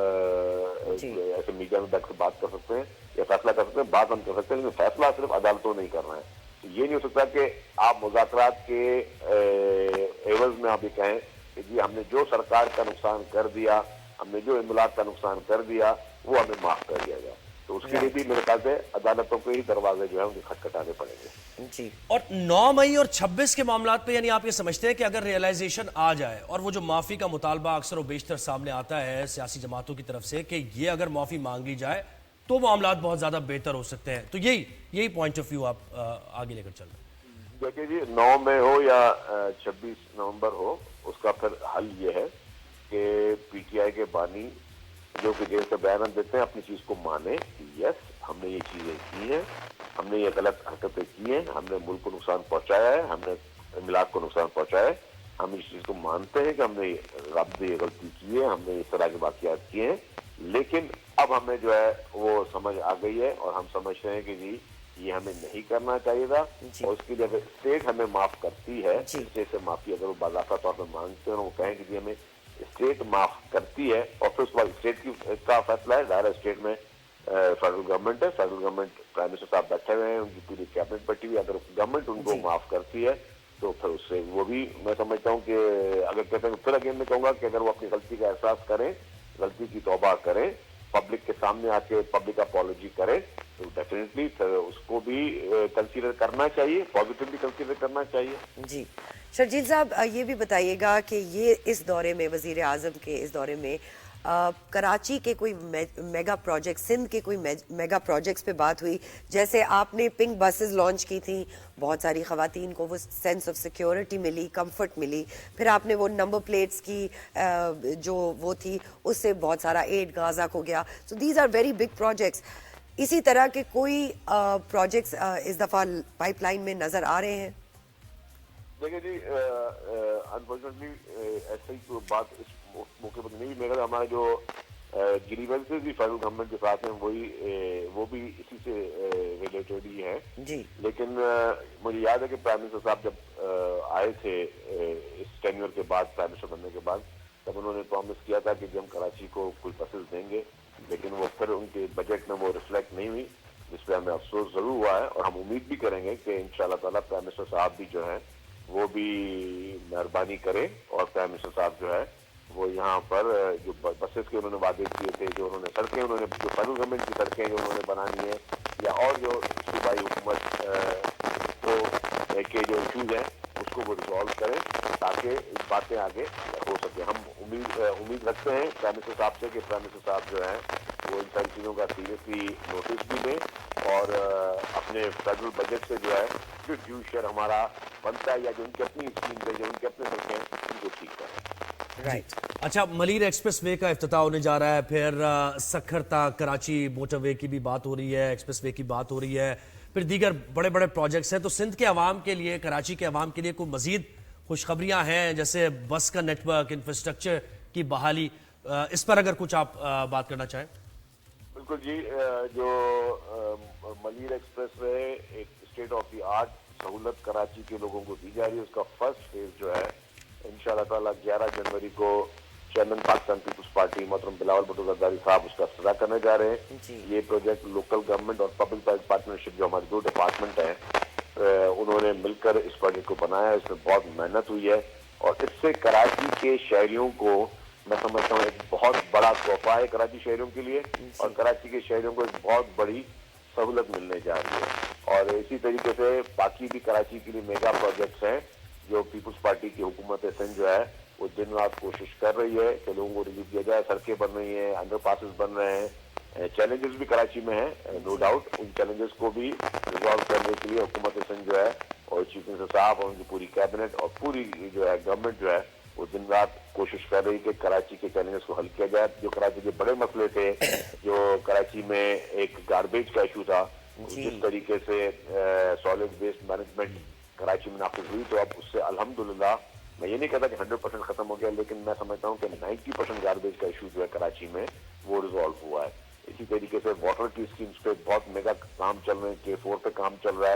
ایسے میڈیا میں بیٹھ کر بات کر سکتے ہیں یا فیصلہ کر سکتے ہیں, بات ہم کر سکتے ہیں, لیکن فیصلہ صرف عدالتوں نہیں کرنا ہے. تو یہ نہیں ہو سکتا کہ آپ مذاکرات کے عوض میں آپ یہ کہیں کہ جی ہم نے جو سرکار کا نقصان کر دیا, ہم نے جو املاک کا نقصان کر دیا, وہ ہمیں معاف کر دیا جائے. تو اس کے لیے بھی میرے خیال سے عدالتوں کے ہی دروازے جو ہے ان کے کھٹکھٹانے پڑیں گے. جی. اور 9 مئی اور 26 کے معاملات پہ یعنی آپ یہ سمجھتے ہیں کہ اگر ریئلائزیشن آ جائے اور وہ جو معافی کا مطالبہ اکثر و بیشتر سامنے آتا ہے سیاسی جماعتوں کی طرف سے کہ یہ اگر معافی مانگ لی جائے تو معاملات بہت زیادہ بہتر ہو سکتے ہیں, تو یہی پوائنٹ آف ویو آپ آگے لے کر چل رہے ہیں؟ دیکھیے جی 9 مئی ہو یا 26 نومبر ہو, اس کا پھر حل یہ ہے کہ پی ٹی آئی کے بانی جو کہ جیسے بیان دیتے ہیں اپنی چیز کو مانے کہ یس ہم نے یہ چیزیں کی ہیں, ہم نے یہ غلط حرکتیں کی ہیں, ہم نے ملک کو نقصان پہنچایا ہے, ہم نے املاک کو نقصان پہنچایا ہے, ہم اس چیز کو مانتے ہیں کہ ہم نے یہ غلطی کی ہے, ہم نے اس طرح کے واقعات کیے ہیں, لیکن اب ہمیں جو ہے وہ سمجھ آ گئی ہے اور ہم سمجھتے ہیں کہ جی یہ ہمیں نہیں کرنا چاہیے تھا. اور اس کے لیے اگر اسٹیٹ ہمیں معاف کرتی ہے, اسٹیٹ سے معافی اگر وہ باضابطہ طور پر مانگتے ہیں اور وہ کہیں کہ جی ہمیں اسٹیٹ معاف کرتی ہے, اور پھر اس کے بعد اسٹیٹ کا فیصلہ ہے. ظاہر اسٹیٹ میں فیڈرل گورنمنٹ ہے, فیڈرل گورنمنٹ پرائم منسٹر صاحب بیٹھے ہوئے ہیں, ان کی پوری کیبنٹ بیٹھی ہوئی ہے. اگر گورنمنٹ ان کو معاف کرتی ہے تو پھر اس سے وہ بھی میں سمجھتا ہوں کہ اگر کہتے ہیں پھر اگین میں کہوں گا کہ اگر وہ اپنی غلطی کا احساس کریں, غلطی کی توبہ کریں, پبلک کے سامنے آ کے پبلک اپالوجی کریں, تو ڈیفینیٹلی اس کو بھی کنسیڈر کرنا چاہیے, پازیٹیولی کنسیڈر کرنا چاہیے. جی شرجیل صاحب یہ بھی بتائیے گا کہ یہ اس دورے میں وزیر اعظم کے اس دورے میں کراچی کے کوئی میگا پروجیکٹ, سندھ کے کوئی میگا پروجیکٹس پہ بات ہوئی؟ جیسے آپ نے پنک بسز لانچ کی تھیں, بہت ساری خواتین کو وہ سینس آف سیکیورٹی ملی, کمفرٹ ملی. پھر آپ نے وہ نمبر پلیٹس کی جو وہ تھی اس سے بہت سارا ایڈ غازہ کو گیا. So these are very big projects. اسی طرح کے کوئی پروجیکٹس اس دفعہ پائپ لائن میں نظر آ رہے ہیں؟ دیکھیں جی انفارچونیٹلی ایسا ہی کوئی بات اس موقع پر نہیں. میرا ہمارے جو گریونسز بھی فیڈرل گورنمنٹ کے ساتھ ہیں وہ بھی اسی سے ریلیٹڈ ہی ہیں. جی. لیکن مجھے یاد ہے کہ پرائم منسٹر صاحب جب آئے تھے اس ٹینیور کے بعد, پرائم منسٹر بننے کے بعد, تب انہوں نے پرومس کیا تھا کہ ہم کراچی کو کوئی بسز دیں گے, لیکن وہ پھر ان کے بجٹ میں وہ ریفلیکٹ نہیں ہوئی, جس پہ ہمیں افسوس ضرور ہوا ہے. اور ہم امید بھی کریں گے کہ انشاءاللہ تعالیٰ پرائم منسٹر صاحب بھی جو ہیں وہ بھی مہربانی کرے اور پرائم منسٹر صاحب جو ہے وہ یہاں پر جو بسز کے انہوں نے وعدے کیے تھے, جو انہوں نے سڑکیں انہوں نے جو فیڈرل گورنمنٹ کی سڑکیں جو انہوں نے بنانی ہے یا اور جو صوبائی حکومت کو کے جو ایشوز ہیں اس کو وہ ریزالو کریں تاکہ باتیں آگے ہو سکے. ہم امید رکھتے ہیں پرائم منسٹر صاحب سے کہ پرائم منسٹر صاحب جو ہیں وہ ان ساری چیزوں کا سیریسلی نوٹس بھی دیں اور اپنے فیڈرل بجٹ سے جو ہے جو ڈیو شیئر ہمارا بنتا ہے یا جو ان کی اپنی اسکیم ہے, جو ان کے اپنے سڑکیں ہیں, ان کو ٹھیک کریں. رائٹ. اچھا, ملیر ایکسپریس وے کا افتتاح ہونے جا رہا ہے, پھر سکھر تا کراچی موٹر وے کی بھی بات ہو رہی ہے, ایکسپریس وے کی بات ہو رہی ہے, پھر دیگر بڑے بڑے پروجیکٹس ہیں. تو سندھ کے عوام کے لیے, کراچی کے عوام کے لیے کوئی مزید خوشخبریاں ہیں جیسے بس کا نیٹ ورک, انفراسٹرکچر کی بحالی, اس پر اگر کچھ آپ بات کرنا چاہیں؟ بالکل جی, جو ملیر ایکسپریس وے ایک اسٹیٹ آف دی آرٹ سہولت کراچی کے لوگوں کو دی جا رہی ہے. اس کا فرسٹ فیز جو ہے انشاءاللہ تعالیٰ 11 جنوری کو چیئرمین پاکستان پیپلز پارٹی محترم بلاول بھٹو زرداری صاحب اس کا افتتاح کرنے جا رہے ہیں. یہ پروجیکٹ لوکل گورنمنٹ اور پبلک پرائیویٹ پارٹنرشپ جو ہمارے 2 ڈپارٹمنٹ ہیں انہوں نے مل کر اس پروجیکٹ کو بنایا. اس میں بہت محنت ہوئی ہے اور اس سے کراچی کے شہریوں کو میں سمجھتا ہوں ایک بہت بڑا تحفہ ہے کراچی شہریوں کے لیے, اور کراچی کے شہریوں کو ایک بہت بڑی سہولت ملنے جا رہی ہے. اور اسی طریقے سے باقی بھی کراچی کے لیے میگا پروجیکٹس ہیں جو پیپلز پارٹی کی حکومت سندھ جو ہے وہ دن رات کوشش کر رہی ہے کہ لوگوں کو ریلیف دیا جائے. سڑکیں بن رہی ہیں, انڈر پاسز بن رہے ہیں, چیلنجز بھی کراچی میں ہیں نو ڈاؤٹ. ان چیلنجز کو بھی ریزالو کرنے کے لیے حکومت سندھ جو ہے اور چیف منسٹر صاحب اور ان کی پوری کیبنٹ اور پوری جو ہے گورنمنٹ جو ہے وہ دن رات کوشش کر رہی کہ کراچی کے چیلنجز کو حل کیا جائے. جو کراچی کے بڑے مسئلے تھے, جو کراچی میں ایک گاربیج کا ایشو تھا, جس طریقے سے سالڈ ویسٹ مینجمنٹ کراچی میں نافذ ہوئی, تو اب اس سے الحمدللہ میں یہ نہیں کہتا کہ 100% ختم ہو گیا, لیکن میں سمجھتا ہوں کہ 90% گاربیج کا ایشو جو ہے کراچی میں وہ ریزالو ہوا ہے. اسی طریقے سے واٹر کی اسکیمز پہ بہت میگا کام چل رہے ہیں, K4 پہ کام چل رہا ہے,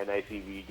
NICVD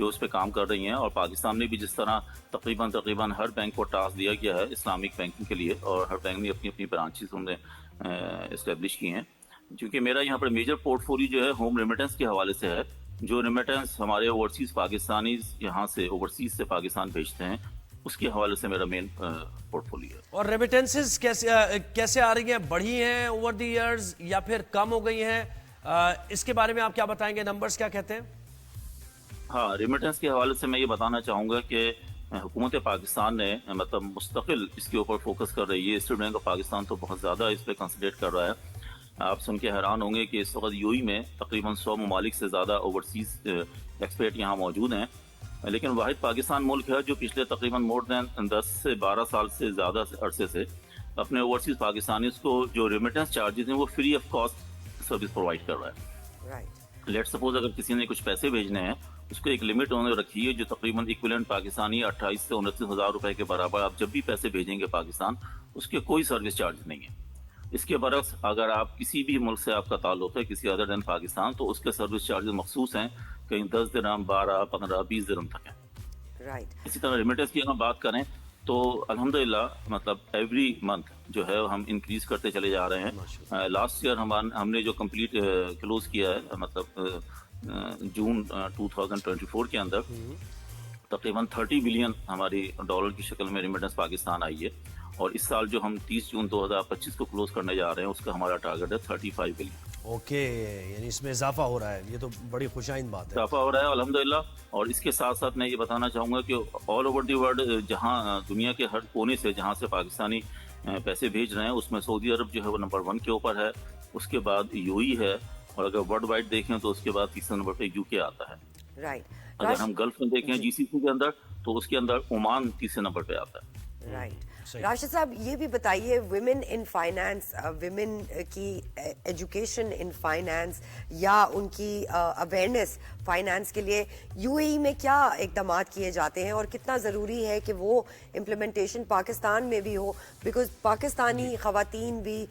جو اس پہ کام کر رہی ہیں, اور پاکستان میں بھی جس طرح تقریباً ہر بینک کو ٹاسک دیا گیا ہے اسلامک بینکنگ کے لیے, اور ہر بینک نے اپنی برانچز ہم نے اسٹیبلش کی ہیں. کیونکہ میرا یہاں پر میجر پورٹ فولیو جو ہے ہوم ریمیٹنس کے حوالے سے ہے. جو ریمیٹنس ہمارے اوورسیز پاکستانیز یہاں سے اوورسیز سے پاکستان بھیجتے ہیں, اس کے حوالے سے میرا مین پورٹ فولیو ہے. اور ریمیٹنسز کیسے آ رہی ہیں؟ بڑھی ہیں اوور دی ایئرز یا پھر کم ہو گئی ہیں؟ اس کے بارے میں آپ کیا بتائیں گے؟ نمبرز کیا کہتے ہیں؟ ہاں, ریمیٹنس کے حوالے سے میں یہ بتانا چاہوں گا کہ حکومت پاکستان نے مطلب مستقل اس کے اوپر فوکس کر رہی ہے. اسٹیٹ بینک آف پاکستان تو بہت زیادہ اس پہ کنسنٹریٹ کر رہا ہے. آپ سن کے حیران ہوں گے کہ اس وقت یو ای میں تقریباً 100 ممالک سے زیادہ اوورسیز ایکسپیٹ یہاں موجود ہیں, لیکن واحد پاکستان ملک ہے جو پچھلے تقریباً مور دین 10 سے 12 سال سے زیادہ عرصے سے اپنے اوورسیز پاکستانیز کو جو ریمیٹنس چارجز ہیں وہ free of cost service provide کر رہا ہے. لیٹ سپوز اگر کسی نے کچھ پیسے بھیجنے ہیں, اس کو ایک لمٹ انہوں نے رکھی ہے جو تقریباً ایکویلنٹ پاکستانی 28 سے 29 ہزار روپے کے برابر. آپ جب بھی پیسے بھیجیں گے پاکستان, اس کے کوئی سروس چارج نہیں ہے. اس کے برعکس اگر آپ کسی بھی ملک سے آپ کا تعلق ہے کسی ادر دین پاکستان, تو اس کے سروس چارجز مخصوص ہیں, کہیں 10 درہم, 12, 15, 20 درہم تک ہیں. اسی طرح ریمیٹنس کی اگر بات کریں تو الحمدللہ مطلب ایوری منتھ جو ہے ہم انکریز کرتے چلے جا رہے ہیں. لاسٹ ایئر ہم نے جو کمپلیٹ کلوز کیا ہے مطلب جون 2024 کے اندر تقریباً 30 بلین ہماری ڈالر کی شکل میں ریمیٹنس پاکستان آئی ہے, اور اس سال جو ہم 30 جون 2025 کو کلوز کرنے جا رہے ہیں اس کا ہمارا ٹارگٹ ہے 35 بلین. اوکے, یعنی اس میں اضافہ ہو رہا ہے, یہ تو بڑی خوشائند بات ہے. اضافہ ہو رہا ہے الحمدللہ. اور اس کے ساتھ ساتھ میں یہ بتانا چاہوں گا کہ آل اوور دی ورلڈ جہاں دنیا کے ہر کونے سے جہاں سے پاکستانی پیسے بھیج رہے ہیں, اس میں سعودی عرب جو ہے وہ نمبر 1 کے اوپر ہے, اس کے بعد یو ای ہے, اور اگر ورلڈ وائڈ دیکھیں تو اس کے بعد تیسرے نمبر پہ یو کے آتا ہے. اگر ہم گلف میں دیکھیں جی سی سی کے اندر تو اس کے اندر عمان تیسرے نمبر پہ آتا ہے. راشد صاحب یہ بھی بتائیے, ویمن ان فائنانس, ویمن کی ایجوکیشن ان فائنانس یا ان کی اویئرنیس فائنانس کے لیے یو اے ای میں کیا اقدامات کیے جاتے ہیں, اور کتنا ضروری ہے کہ وہ امپلیمنٹیشن پاکستان میں بھی ہو, بیکاز پاکستانی خواتین بھی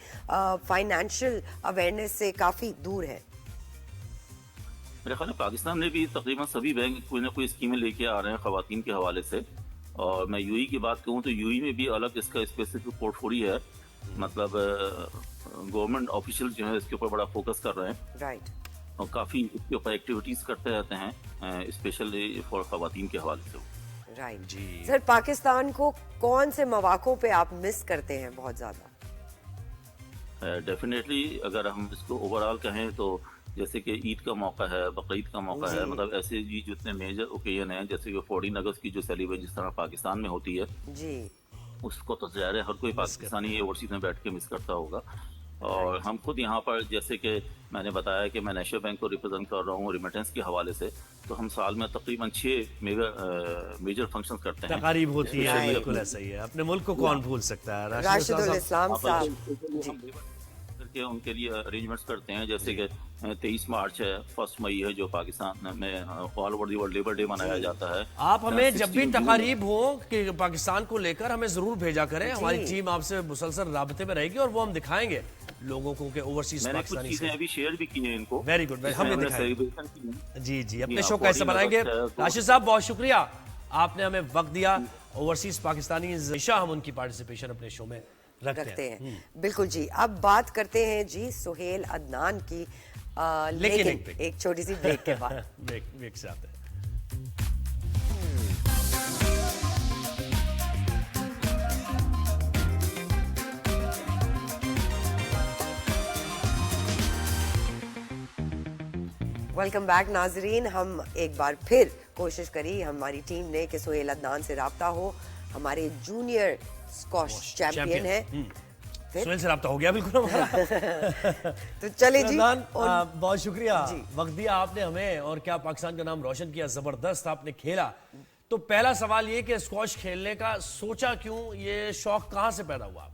فائنینشیل اویئرنیس سے کافی دور ہیں. میرے خیال ہے پاکستان میں بھی تقریباً سبھی بینک کوئی نہ کوئی اسکیمیں لے کے آ رہے ہیں خواتین کے حوالے سے. اور میں یو ای کی بات کروں تو یو ای میں بھی الگ اس کا اسپیسیفک پورٹ فولیو ہے, مطلب گورنمنٹ آفیشیل جو ہے اس کے اوپر بڑا فوکس کر رہے ہیں, اور کافی اس کے اوپر ایکٹیویٹیز کرتے رہتے ہیں اسپیشلی فار خواتین کے حوالے سے. سر, پاکستان کو کون سے مواقع پہ آپ مس کرتے ہیں بہت زیادہ؟ ڈیفینیٹلی اگر ہم اس کو اوور آل کہیں تو جیسے کہ عید کا موقع ہے, بقرعید کا موقع ہے, مطلب ایسے جی جتنے میجر اوکیزن ہیں جیسے کہ 14 اگست کی جو سیلیبریشن جس طرح پاکستان میں ہوتی ہے اس کو تو ظاہر ہے ہر کوئی پاکستانی اوورسیز میں بیٹھ کے مس کرتا ہوگا. اور ہم خود یہاں پر جیسے کہ میں نے بتایا کہ میں نیشنل بینک کو ریپرزینٹ کر رہا ہوں ریمیٹنس کے حوالے سے, تو ہم سال میں تقریباً 6 میجر فنکشن کرتے ہیں, تقاریب ہوتی ہے. بالکل ایسا ہی ہے, اپنے ملک کو کون بھول سکتا ہے. راشد الاسلام صاحب کہ ان کے لیے ارینجمنٹس کرتے ہیں, جیسے کہ 23 مارچ ہے, 1 مئی ہے جو پاکستان میں all over the world labour day منایا جاتا ہے. آپ ہمیں جب بھی تقاریب ہو کہ پاکستان کو لے کر ہمیں ضرور بھیجا کریں, ہماری ٹیم آپ سے مسلسل رابطے میں رہے گی اور وہ ہم دکھائیں گے لوگوں کو کہ اوورسیز میں نے کچھ چیزیں ابھی شیئر بھی کی ہیں ان کو. ویری گڈ, ہم نے دکھائیں. جی اپنے شو کا حصہ بنائیں گے. راشد صاحب بہت شکریہ, آپ نے ہمیں وقت دیا. اوورسیز پاکستانی ہمیشہ ہم ان کی پارٹیسپیشن اپنے شو میں رکھتے ہیں. بالکل جی. اب بات کرتے ہیں جی سہیل عدنان کی, لیکن ایک چھوٹی سی بریک کے بعد. بریک سے آتے ہیں. ویلکم بیک ناظرین. ہم ایک بار پھر کوشش کری ہماری ٹیم نے کہ سہیل عدنان سے رابطہ ہو. ہمارے جونیئر اسکواش چیمپئن ہے. سہیل سے رابطہ ہو گیا بالکل ہمارا. تو چلے جی, بہت شکریہ, وقت دیا آپ نے ہمیں, اور کیا پاکستان کا نام روشن کیا, زبردست آپ نے کھیلا. تو پہلا سوال یہ کہ اسکواش کھیلنے کا سوچا کیوں, یہ شوق کہاں سے پیدا ہوا؟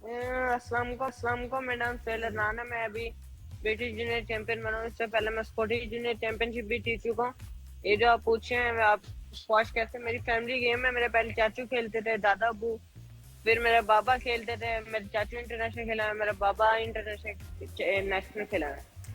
السلام علیکم, میرا نام سہیل عدنان ہے. میں ابھی برٹش جونیئر چیمپئن بنا ہوں. اس سے پہلے میں اسکاٹش جونیئر چیمپئن شپ بھی جیت چکا ہوں. یہ جو آپ پوچھے ہیں آپ اسکواش کیسے, میری فیملی گیم ہے. میرے پہلے چاچو کھیلتے تھے, دادا ابو, پھر میرے بابا کھیلتے تھے. میرے چاچو انٹرنیشنل کھیلا ہے, میرا بابا انٹرنیشنل نیشنل کھیلا ہے.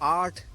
8